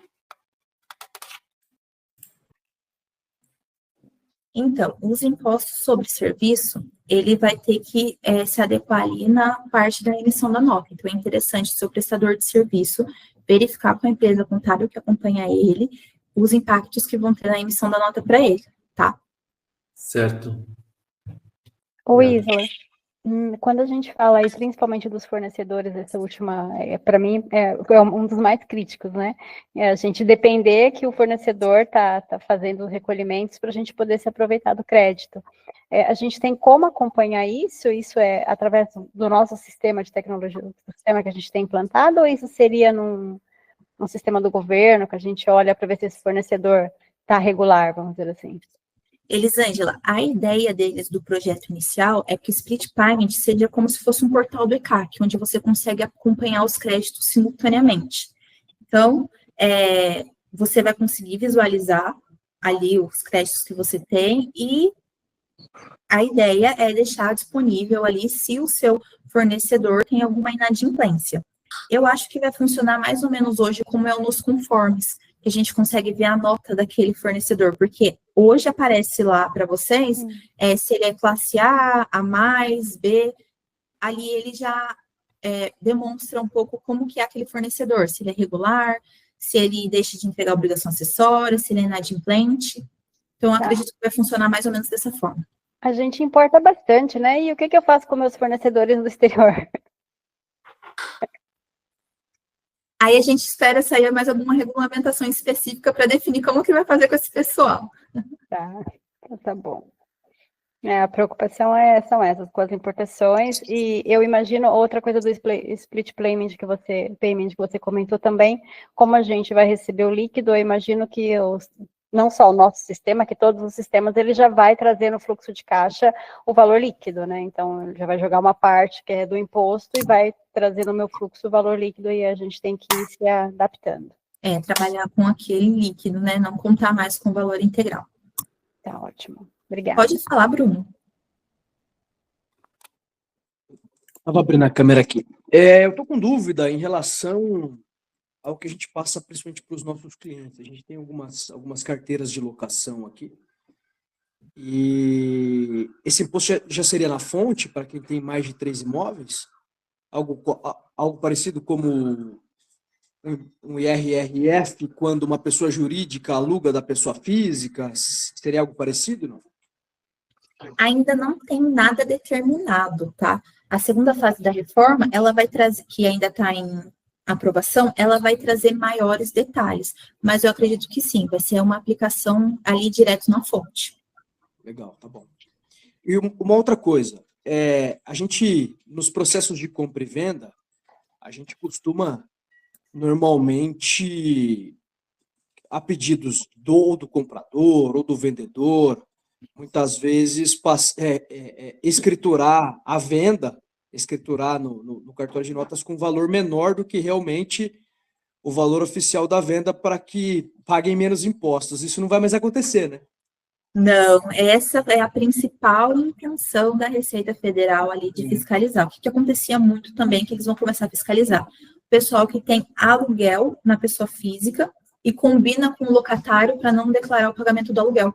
Então, os impostos sobre serviço, ele vai ter que se adequar ali na parte da emissão da nota. Então, é interessante o seu prestador de serviço verificar com a empresa contábil que acompanha ele os impactos que vão ter na emissão da nota para ele, tá? Certo. Ô, Isla, quando a gente fala aí, principalmente dos fornecedores, essa última, para mim, é um dos mais críticos, né? É a gente depender que o fornecedor tá fazendo os recolhimentos para a gente poder se aproveitar do crédito. A gente tem como acompanhar isso? Isso é através do nosso sistema de tecnologia, do sistema que a gente tem implantado, ou isso seria num sistema do governo, que a gente olha para ver se esse fornecedor está regular, vamos dizer assim? Elisângela, a ideia deles do projeto inicial é que o Split Payment seja como se fosse um portal do ECAC, onde você consegue acompanhar os créditos simultaneamente. Então, você vai conseguir visualizar ali os créditos que você tem e a ideia é deixar disponível ali se o seu fornecedor tem alguma inadimplência. Eu acho que vai funcionar mais ou menos hoje como é o nos conformes, que a gente consegue ver a nota daquele fornecedor, porque hoje aparece lá para vocês se ele é classe A mais, B, ali ele já demonstra um pouco como que é aquele fornecedor, se ele é regular, se ele deixa de entregar obrigação acessória, se ele é inadimplente. Então, eu acredito que vai funcionar mais ou menos dessa forma. A gente importa bastante, né? E o que eu faço com meus fornecedores do exterior? Aí a gente espera sair mais alguma regulamentação específica para definir como que vai fazer com esse pessoal. Tá bom. A preocupação são essas, com as importações, e eu imagino outra coisa do split payment que você comentou também, como a gente vai receber o líquido, eu imagino que não só o nosso sistema, que todos os sistemas, ele já vai trazer no fluxo de caixa o valor líquido, né? Então, já vai jogar uma parte que é do imposto e vai trazer no meu fluxo o valor líquido e a gente tem que ir se adaptando. Trabalhar com aquele líquido, né? Não contar mais com o valor integral. Tá ótimo. Obrigada. Pode falar, Bruno. Estava abrindo a câmera aqui. Eu estou com dúvida em relação ao que a gente passa principalmente para os nossos clientes. A gente tem algumas carteiras de locação aqui. E esse imposto já seria na fonte para quem tem mais de 3 imóveis? Algo parecido como um IRRF, quando uma pessoa jurídica aluga da pessoa física? Seria algo parecido, não? Ainda não tem nada determinado, tá? A segunda fase da reforma, ela vai trazer, que ainda está em aprovação, ela vai trazer maiores detalhes, mas eu acredito que sim, vai ser uma aplicação ali direto na fonte. Legal, tá bom. E uma outra coisa, a gente, nos processos de compra e venda, a gente costuma, normalmente, a pedidos do comprador ou do vendedor, muitas vezes escriturar a venda, escriturar no cartório de notas com valor menor do que realmente o valor oficial da venda para que paguem menos impostos. Isso não vai mais acontecer, né? Não, essa é a principal intenção da Receita Federal ali de fiscalizar. O que acontecia muito também, que eles vão começar a fiscalizar? O pessoal que tem aluguel na pessoa física e combina com o locatário para não declarar o pagamento do aluguel.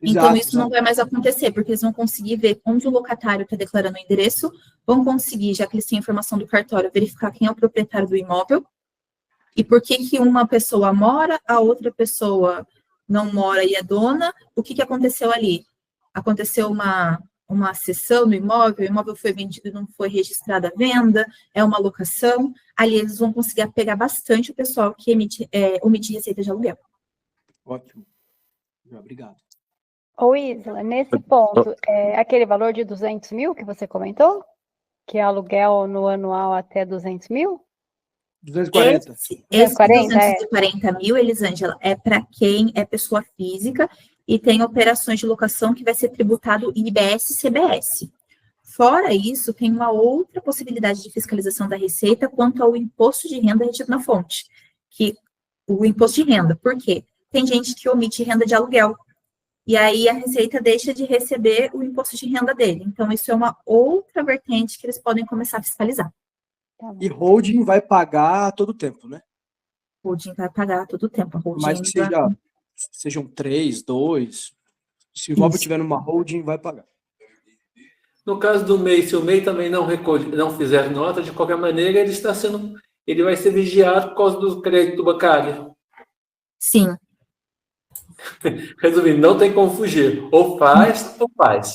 Então, isso não vai mais acontecer, porque eles vão conseguir ver onde o locatário está declarando o endereço, vão conseguir, já que eles têm informação do cartório, verificar quem é o proprietário do imóvel e por que uma pessoa mora, a outra pessoa não mora e é dona. O que aconteceu ali? Aconteceu uma cessão no imóvel, o imóvel foi vendido e não foi registrada a venda, é uma locação. Ali eles vão conseguir pegar bastante o pessoal que omite receita de aluguel. Ótimo. Obrigado. Ô, Isla, nesse ponto, aquele valor de 200 mil que você comentou? Que é aluguel no anual até 200 mil? 240. Esse 240, 240 mil, Elisângela, é para quem é pessoa física e tem operações de locação que vai ser tributado IBS e CBS. Fora isso, tem uma outra possibilidade de fiscalização da Receita quanto ao imposto de renda retido na fonte, que o imposto de renda, por quê? Tem gente que omite renda de aluguel, e aí a Receita deixa de receber o imposto de renda dele. Então, isso é uma outra vertente que eles podem começar a fiscalizar. E holding vai pagar todo o tempo, né? Holding vai pagar todo o tempo. A Por holding mais que sejam 3, 2, se o imóvel tiver numa holding, vai pagar. No caso do MEI, se o MEI também não fizer nota, de qualquer maneira, ele vai ser vigiado por causa do crédito bancário. Sim. Resumindo, não tem como fugir. Ou faz, ou faz.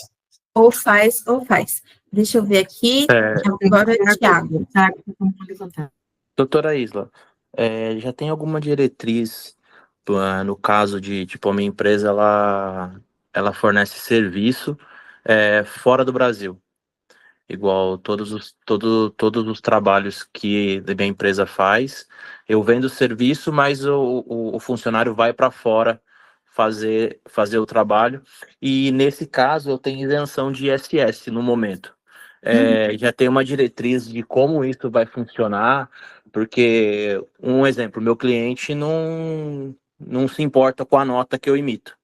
Ou faz, ou faz. Deixa eu ver aqui. Agora, Thiago. Doutora Isla, já tem alguma diretriz no caso de, tipo, a minha empresa, ela fornece serviço fora do Brasil, igual todos os trabalhos que a minha empresa faz, eu vendo serviço, mas o funcionário vai para fora fazer o trabalho, e nesse caso eu tenho isenção de ISS no momento. Já tem uma diretriz de como isso vai funcionar, porque, um exemplo, meu cliente não se importa com a nota que eu emito.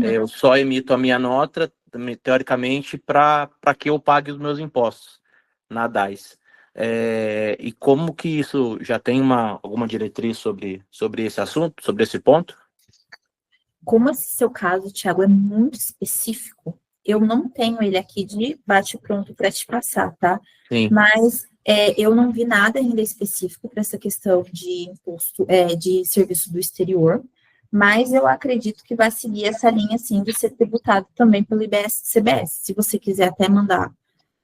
Eu só emito a minha nota, teoricamente, para que eu pague os meus impostos na DAS. E como que isso já tem alguma diretriz sobre esse assunto, sobre esse ponto? Como esse seu caso, Thiago, é muito específico, eu não tenho ele aqui de bate-pronto para te passar, tá? Sim. Mas eu não vi nada ainda específico para essa questão de imposto, de serviço do exterior, mas eu acredito que vai seguir essa linha, sim, de ser tributado também pelo IBS e CBS. Se você quiser até mandar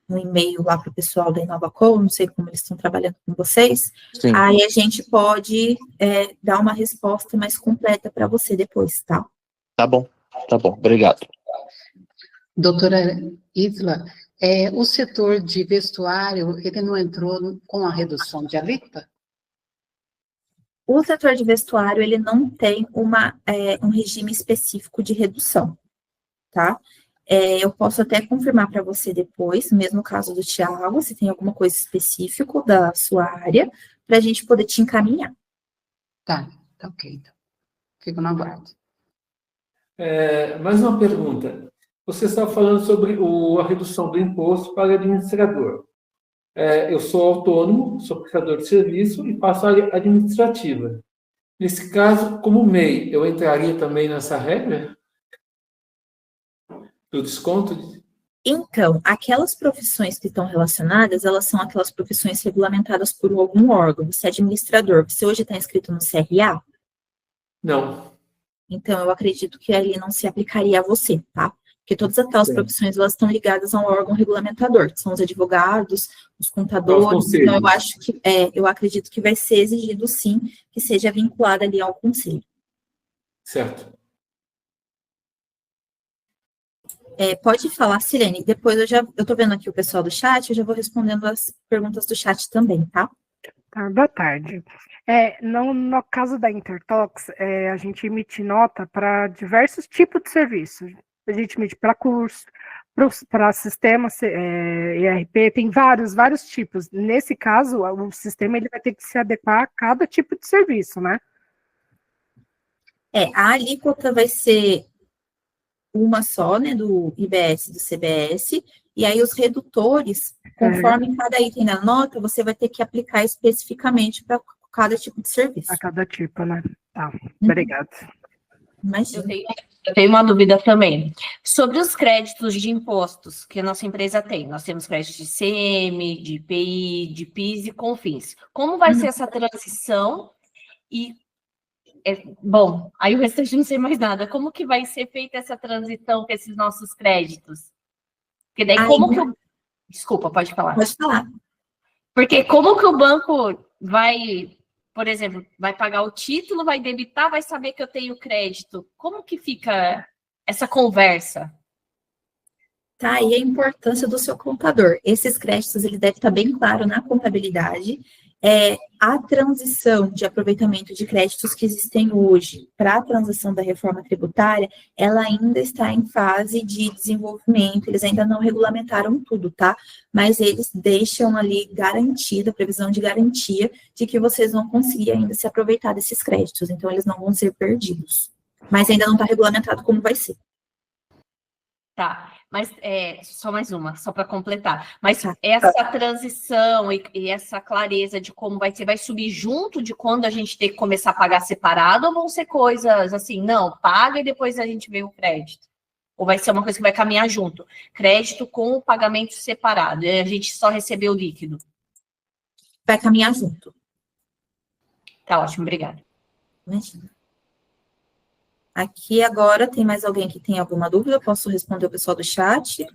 um e-mail lá para o pessoal da InovaCo, não sei como eles estão trabalhando com vocês, Sim. aí a gente pode dar uma resposta mais completa para você depois, tá? Tá bom, obrigado. Doutora Isla, o setor de vestuário, ele não entrou com a redução de alíquota? O setor de vestuário, ele não tem um regime específico de redução, tá? Eu posso até confirmar para você depois, no mesmo caso do Thiago, se tem alguma coisa específica da sua área, para a gente poder te encaminhar. Tá ok, então. Fico no aguardo. Mais uma pergunta. Você estava falando sobre a redução do imposto para administrador. Eu sou autônomo, sou prestador de serviço e faço área administrativa. Nesse caso, como MEI, eu entraria também nessa regra do desconto? Então, aquelas profissões que estão relacionadas, elas são aquelas profissões regulamentadas por algum órgão. Você é administrador, você hoje está inscrito no CRA? Não. Então, eu acredito que ali não se aplicaria a você, tá? Porque todas aquelas profissões, elas estão ligadas a um órgão regulamentador, que são os advogados, os contadores. Então, eu acredito que vai ser exigido, sim, que seja vinculado ali ao conselho. Certo. Pode falar, Silene. Depois eu tô vendo aqui o pessoal do chat, eu já vou respondendo as perguntas do chat também, tá? Boa tarde. No caso da Intertox, a gente emite nota para diversos tipos de serviços. A gente emite para curso, para sistema ERP, tem vários tipos. Nesse caso, o sistema ele vai ter que se adequar a cada tipo de serviço, né? A alíquota vai ser uma só, né, do IBS e do CBS, e aí os redutores, conforme cada item da nota, você vai ter que aplicar especificamente para cada tipo de serviço. A cada tipo, né? Tá, obrigada. Imagina. Eu tenho uma dúvida também. Sobre os créditos de impostos que a nossa empresa tem. Nós temos créditos de CM, de IPI, de PIS e CONFINS. Como vai ser essa transição? E, bom, aí o restante não sei mais nada. Como que vai ser feita essa transição com esses nossos créditos? Porque daí Desculpa, pode falar. Pode falar. Porque como que o banco vai... Por exemplo, vai pagar o título, vai debitar, vai saber que eu tenho crédito. Como que fica essa conversa? Tá, e a importância do seu contador. Esses créditos, ele deve estar bem claro na contabilidade, A transição de aproveitamento de créditos que existem hoje para a transição da reforma tributária, ela ainda está em fase de desenvolvimento, eles ainda não regulamentaram tudo, tá? Mas eles deixam ali garantida, previsão de garantia de que vocês vão conseguir ainda se aproveitar desses créditos, então eles não vão ser perdidos. Mas ainda não está regulamentado como vai ser. Tá, mas só mais uma, só para completar. Mas Tá. essa transição e essa clareza de como vai ser, vai subir junto de quando a gente tem que começar a pagar separado, ou vão ser coisas assim, não, paga e depois a gente vê o crédito? Ou vai ser uma coisa que vai caminhar junto? Crédito com o pagamento separado, e a gente só recebeu o líquido. Vai caminhar junto. Tá ótimo, obrigada. Imagina. Aqui agora, tem mais alguém que tem alguma dúvida? Eu posso responder o pessoal do chat?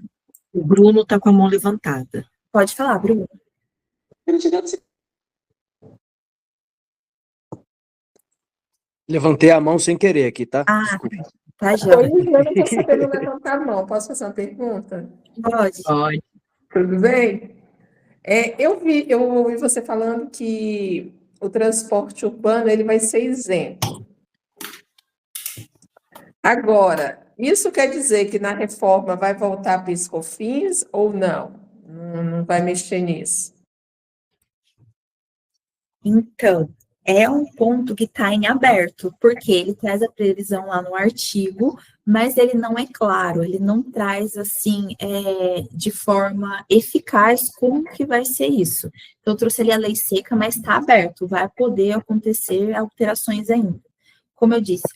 O Bruno está com a mão levantada. Pode falar, Bruno. Levantei a mão sem querer aqui, tá? Ah, Desculpa. tá, já. Oi, eu não estou sabendo levantar a mão. Posso fazer uma pergunta? Pode. Pode. Tudo bem? Eu ouvi você falando que o transporte urbano ele vai ser isento. Agora, isso quer dizer que na reforma vai voltar PIS/COFINS ou não? Não vai mexer nisso. Então, é um ponto que está em aberto, porque ele traz a previsão lá no artigo, mas ele não é claro, ele não traz, assim, de forma eficaz como que vai ser isso. Então, eu trouxe ali a lei seca, mas está aberto, vai poder acontecer alterações ainda. Como eu disse,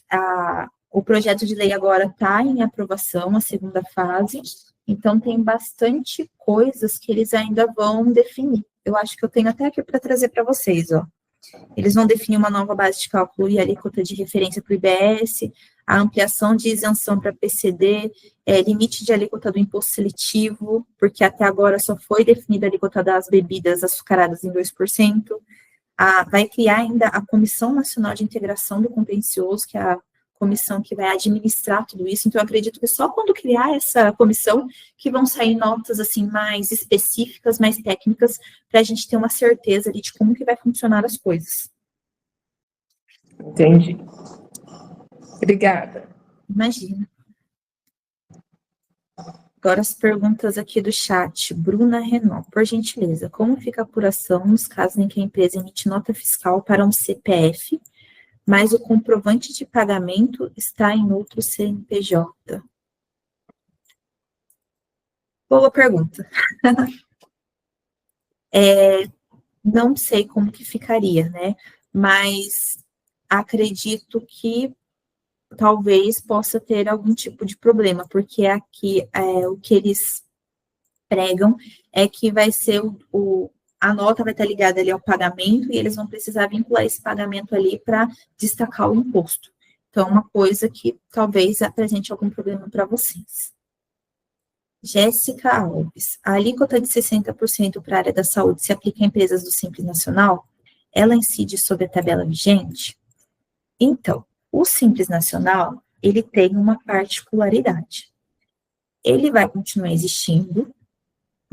o projeto de lei agora está em aprovação, a segunda fase, então tem bastante coisas que eles ainda vão definir. Eu acho que eu tenho até aqui para trazer para vocês, ó. Eles vão definir uma nova base de cálculo e alíquota de referência para o IBS, a ampliação de isenção para PCD, limite de alíquota do imposto seletivo, porque até agora só foi definida a alíquota das bebidas açucaradas em 2%. Vai criar ainda a Comissão Nacional de Integração do Contencioso, que é a comissão que vai administrar tudo isso. Então, eu acredito que só quando criar essa comissão que vão sair notas, assim, mais específicas, mais técnicas, para a gente ter uma certeza ali de como que vai funcionar as coisas. Entendi. Obrigada. Imagina. Agora as perguntas aqui do chat. Bruna Renault, por gentileza, como fica a apuração nos casos em que a empresa emite nota fiscal para um CPF, mas o comprovante de pagamento está em outro CNPJ? Boa pergunta. Não sei como que ficaria, né? Mas acredito que talvez possa ter algum tipo de problema, porque aqui o que eles pregam é que vai ser a nota vai estar ligada ali ao pagamento e eles vão precisar vincular esse pagamento ali para destacar o imposto. Então, uma coisa que talvez apresente algum problema para vocês. Jéssica Alves, a alíquota de 60% para a área da saúde se aplica a empresas do Simples Nacional? Ela incide sobre a tabela vigente? Então, o Simples Nacional, ele tem uma particularidade. Ele vai continuar existindo,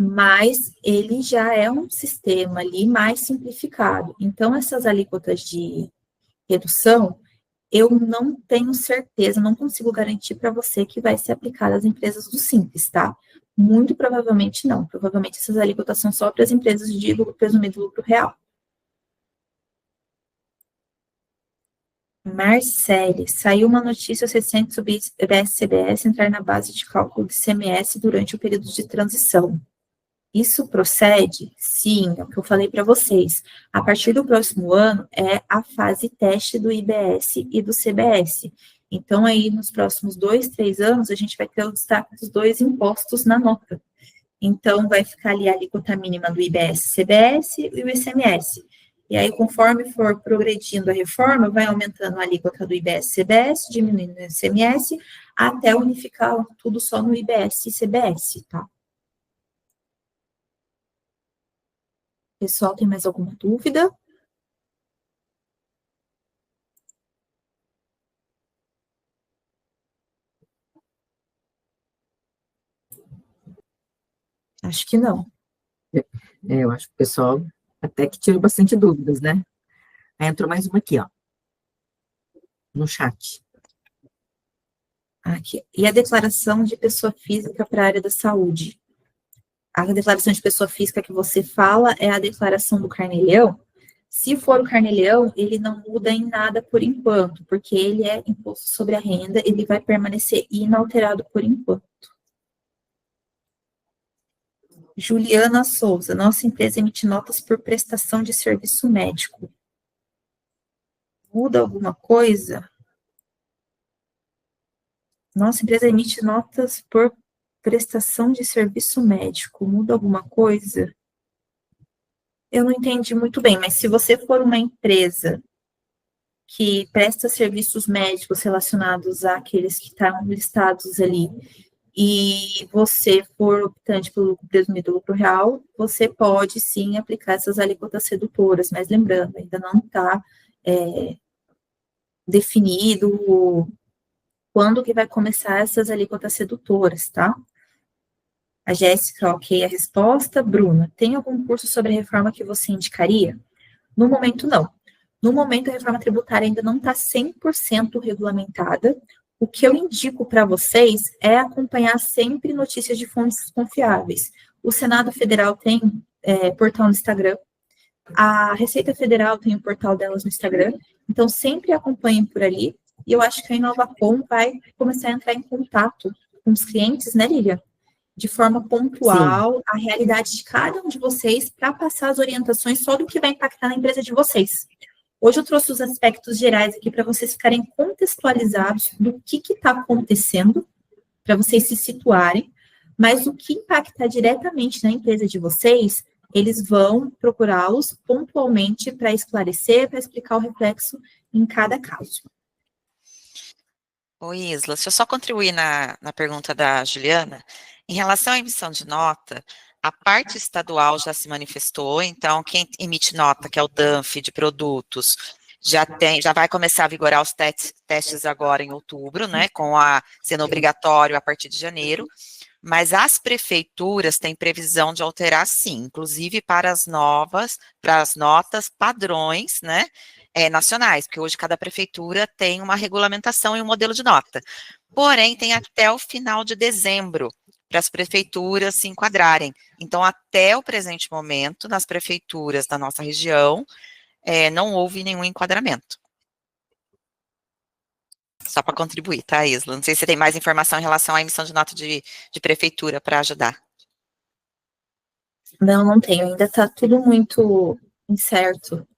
mas ele já é um sistema ali mais simplificado. Então, essas alíquotas de redução, eu não tenho certeza, não consigo garantir para você que vai ser aplicada às empresas do Simples, tá? Muito provavelmente não. Provavelmente essas alíquotas são só para as empresas de lucro presumido lucro real. Marcele, saiu uma notícia recente sobre IBS-CBS entrar na base de cálculo de ICMS durante o período de transição. Isso procede? Sim, é o que eu falei para vocês. A partir do próximo ano é a fase teste do IBS e do CBS. Então, aí, nos próximos 2, 3 anos, a gente vai ter o destaque dos dois impostos na nota. Então, vai ficar ali a alíquota mínima do IBS-CBS e o ICMS. E aí, conforme for progredindo a reforma, vai aumentando a alíquota do IBS-CBS, diminuindo o ICMS, até unificar tudo só no IBS e CBS, tá? Pessoal, tem mais alguma dúvida? Acho que não. Eu acho que o pessoal Até que tirou bastante dúvidas, né? Aí entrou mais uma aqui, ó, no chat. Aqui. E a declaração de pessoa física para a área da saúde? A declaração de pessoa física que você fala é a declaração do Carnê-Leão? Se for o Carnê-Leão, ele não muda em nada por enquanto, porque ele é imposto sobre a renda, ele vai permanecer inalterado por enquanto. Juliana Souza, nossa empresa emite notas por prestação de serviço médico. Muda alguma coisa? Nossa empresa emite notas por prestação de serviço médico. Muda alguma coisa? Eu não entendi muito bem, mas se você for uma empresa que presta serviços médicos relacionados àqueles que estão listados ali, e você for optante pelo lucro presumido lucro real, você pode sim aplicar essas alíquotas redutoras, mas lembrando, ainda não está definido quando que vai começar essas alíquotas redutoras, tá? A Jéssica, ok, a resposta. Bruna, tem algum curso sobre a reforma que você indicaria? No momento, não. No momento, a reforma tributária ainda não está 100% regulamentada. O que eu indico para vocês é acompanhar sempre notícias de fontes confiáveis. O Senado Federal tem portal no Instagram, a Receita Federal tem o portal delas no Instagram, então sempre acompanhem por ali, e eu acho que a Inovacom vai começar a entrar em contato com os clientes, né, Lilian? De forma pontual, a realidade de cada um de vocês, para passar as orientações só do que vai impactar na empresa de vocês. Hoje eu trouxe os aspectos gerais aqui para vocês ficarem contextualizados do que está acontecendo, para vocês se situarem, mas o que impactar diretamente na empresa de vocês, eles vão procurá-los pontualmente para esclarecer, para explicar o reflexo em cada caso. Oi, Isla, deixa eu só contribuir na pergunta da Juliana. Em relação à emissão de nota, a parte estadual já se manifestou, então quem emite nota, que é o DANF de produtos, já vai começar a vigorar os testes agora em outubro, né, sendo obrigatório a partir de janeiro, mas as prefeituras têm previsão de alterar sim, inclusive para as notas padrões, né, nacionais, porque hoje cada prefeitura tem uma regulamentação e um modelo de nota. Porém, tem até o final de dezembro para as prefeituras se enquadrarem. Então, até o presente momento, nas prefeituras da nossa região, não houve nenhum enquadramento. Só para contribuir, tá, Isla? Não sei se você tem mais informação em relação à emissão de nota de prefeitura para ajudar. Não, não tenho. Ainda está tudo muito incerto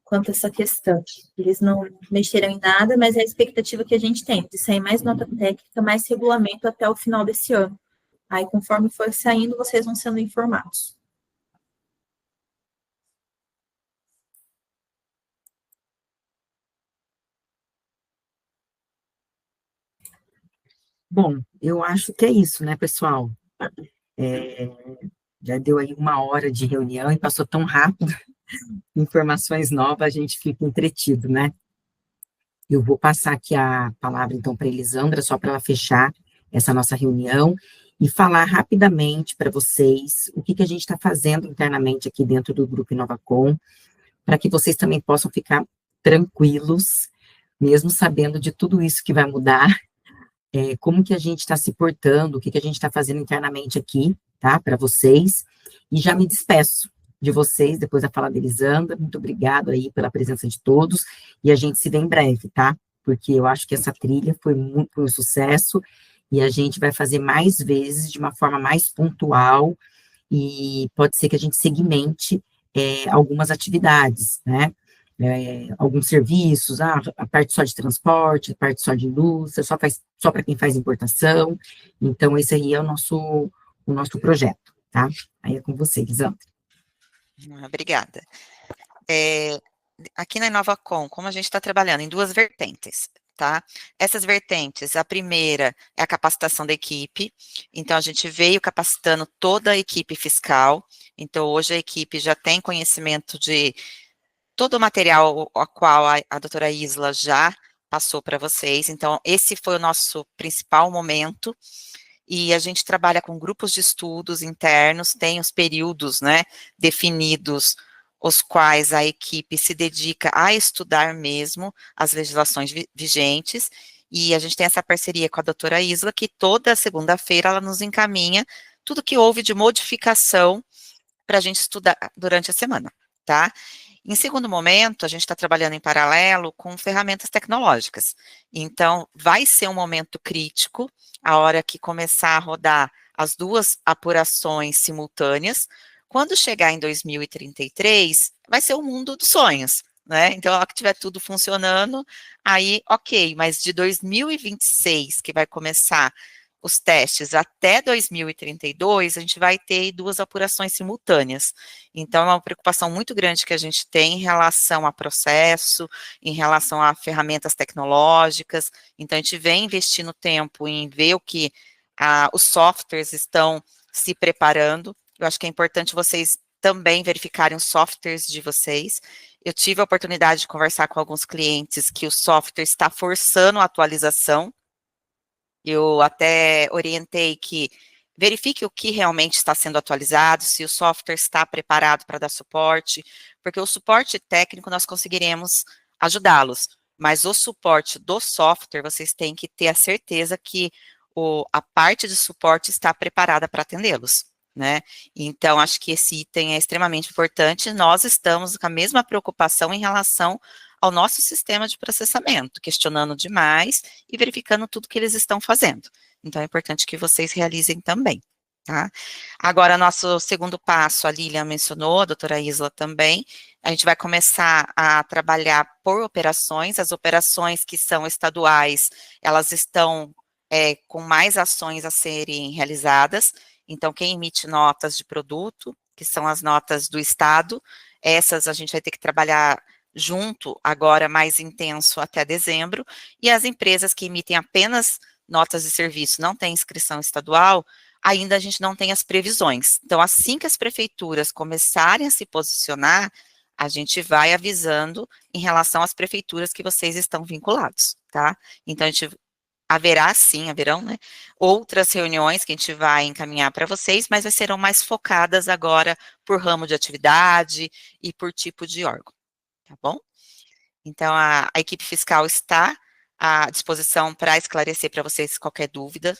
quanto a essa questão. Eles não mexeram em nada, mas é a expectativa que a gente tem, de sair mais nota técnica, mais regulamento até o final desse ano. Aí, conforme for saindo, vocês vão sendo informados. Bom, eu acho que é isso, né, pessoal? Já deu aí 1 hora de reunião e passou tão rápido. Informações novas, a gente fica entretido, né? Eu vou passar aqui a palavra, então, para a Elisandra, só para ela fechar essa nossa reunião e falar rapidamente para vocês o que a gente está fazendo internamente aqui dentro do Grupo Inovacom, para que vocês também possam ficar tranquilos, mesmo sabendo de tudo isso que vai mudar, como que a gente está se portando, o que a gente está fazendo internamente aqui, tá, para vocês, e já me despeço de vocês, depois da fala da Elisandra. Muito obrigado aí pela presença de todos, e a gente se vê em breve, tá, porque eu acho que essa trilha foi um sucesso, e a gente vai fazer mais vezes, de uma forma mais pontual, e pode ser que a gente segmente algumas atividades, né, alguns serviços, a parte só de transporte, a parte só de indústria, só para quem faz importação. Então, esse aí é o nosso projeto, tá? Aí é com você, Elisandra. Obrigada. Aqui na Inovacom, como a gente está trabalhando em 2 vertentes, tá? Essas vertentes, a primeira é a capacitação da equipe, então a gente veio capacitando toda a equipe fiscal, então hoje a equipe já tem conhecimento de todo o material a qual a doutora Isla já passou para vocês, então esse foi o nosso principal momento, e a gente trabalha com grupos de estudos internos, tem os períodos, né, definidos os quais a equipe se dedica a estudar mesmo as legislações vigentes, e a gente tem essa parceria com a doutora Isla, que toda segunda-feira ela nos encaminha tudo que houve de modificação para a gente estudar durante a semana, tá? Em segundo momento, a gente está trabalhando em paralelo com ferramentas tecnológicas. Então, vai ser um momento crítico, a hora que começar a rodar as duas apurações simultâneas. Quando chegar em 2033, vai ser o mundo dos sonhos, né? Então, a hora que tiver tudo funcionando, aí, ok, mas de 2026, que vai começar os testes até 2032, a gente vai ter duas apurações simultâneas. Então, é uma preocupação muito grande que a gente tem em relação a processo, em relação a ferramentas tecnológicas. Então, a gente vem investindo tempo em ver o que os softwares estão se preparando. Eu acho que é importante vocês também verificarem os softwares de vocês. Eu tive a oportunidade de conversar com alguns clientes que o software está forçando a atualização. Eu até orientei que verifique o que realmente está sendo atualizado, se o software está preparado para dar suporte, porque o suporte técnico nós conseguiremos ajudá-los, mas o suporte do software, vocês têm que ter a certeza que a parte de suporte está preparada para atendê-los, né? Então, acho que esse item é extremamente importante. Nós estamos com a mesma preocupação em relação ao nosso sistema de processamento, questionando demais e verificando tudo que eles estão fazendo. Então, é importante que vocês realizem também, tá? Agora, nosso segundo passo, a Lilian mencionou, a doutora Isla também, a gente vai começar a trabalhar por operações. As operações que são estaduais, elas estão com mais ações a serem realizadas. Então, quem emite notas de produto, que são as notas do Estado, essas a gente vai ter que trabalhar junto, agora mais intenso até dezembro, e as empresas que emitem apenas notas de serviço, não têm inscrição estadual, ainda a gente não tem as previsões. Então, assim que as prefeituras começarem a se posicionar, a gente vai avisando em relação às prefeituras que vocês estão vinculados, tá? Então, a gente haverão, né, outras reuniões que a gente vai encaminhar para vocês, mas serão mais focadas agora por ramo de atividade e por tipo de órgão. Tá bom? Então, a equipe fiscal está à disposição para esclarecer para vocês qualquer dúvida.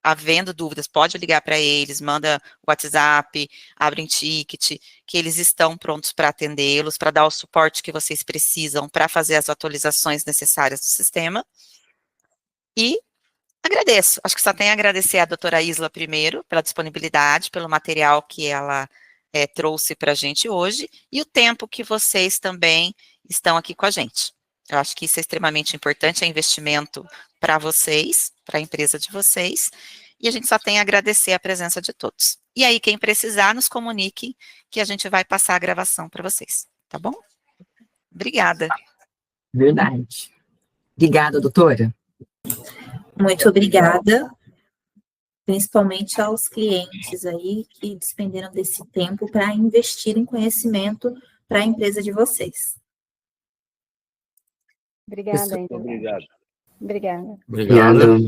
Havendo dúvidas, pode ligar para eles, manda WhatsApp, abrem ticket, que eles estão prontos para atendê-los, para dar o suporte que vocês precisam para fazer as atualizações necessárias do sistema. E agradeço. Acho que só tenho a agradecer à doutora Isla primeiro, pela disponibilidade, pelo material que ela trouxe para a gente hoje, e o tempo que vocês também estão aqui com a gente. Eu acho que isso é extremamente importante, é investimento para vocês, para a empresa de vocês, e a gente só tem a agradecer a presença de todos. E aí, quem precisar, nos comunique, que a gente vai passar a gravação para vocês, tá bom? Obrigada. Verdade. Obrigada, doutora. Muito obrigada, principalmente aos clientes aí que despenderam desse tempo para investir em conhecimento para a empresa de vocês. Obrigada, Muito obrigado. Obrigada. Obrigado.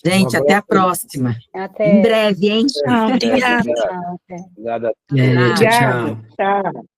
Gente, até a próxima. Até. Em breve, hein? Tchau, obrigada. Obrigado. Tchau, tchau. Tchau.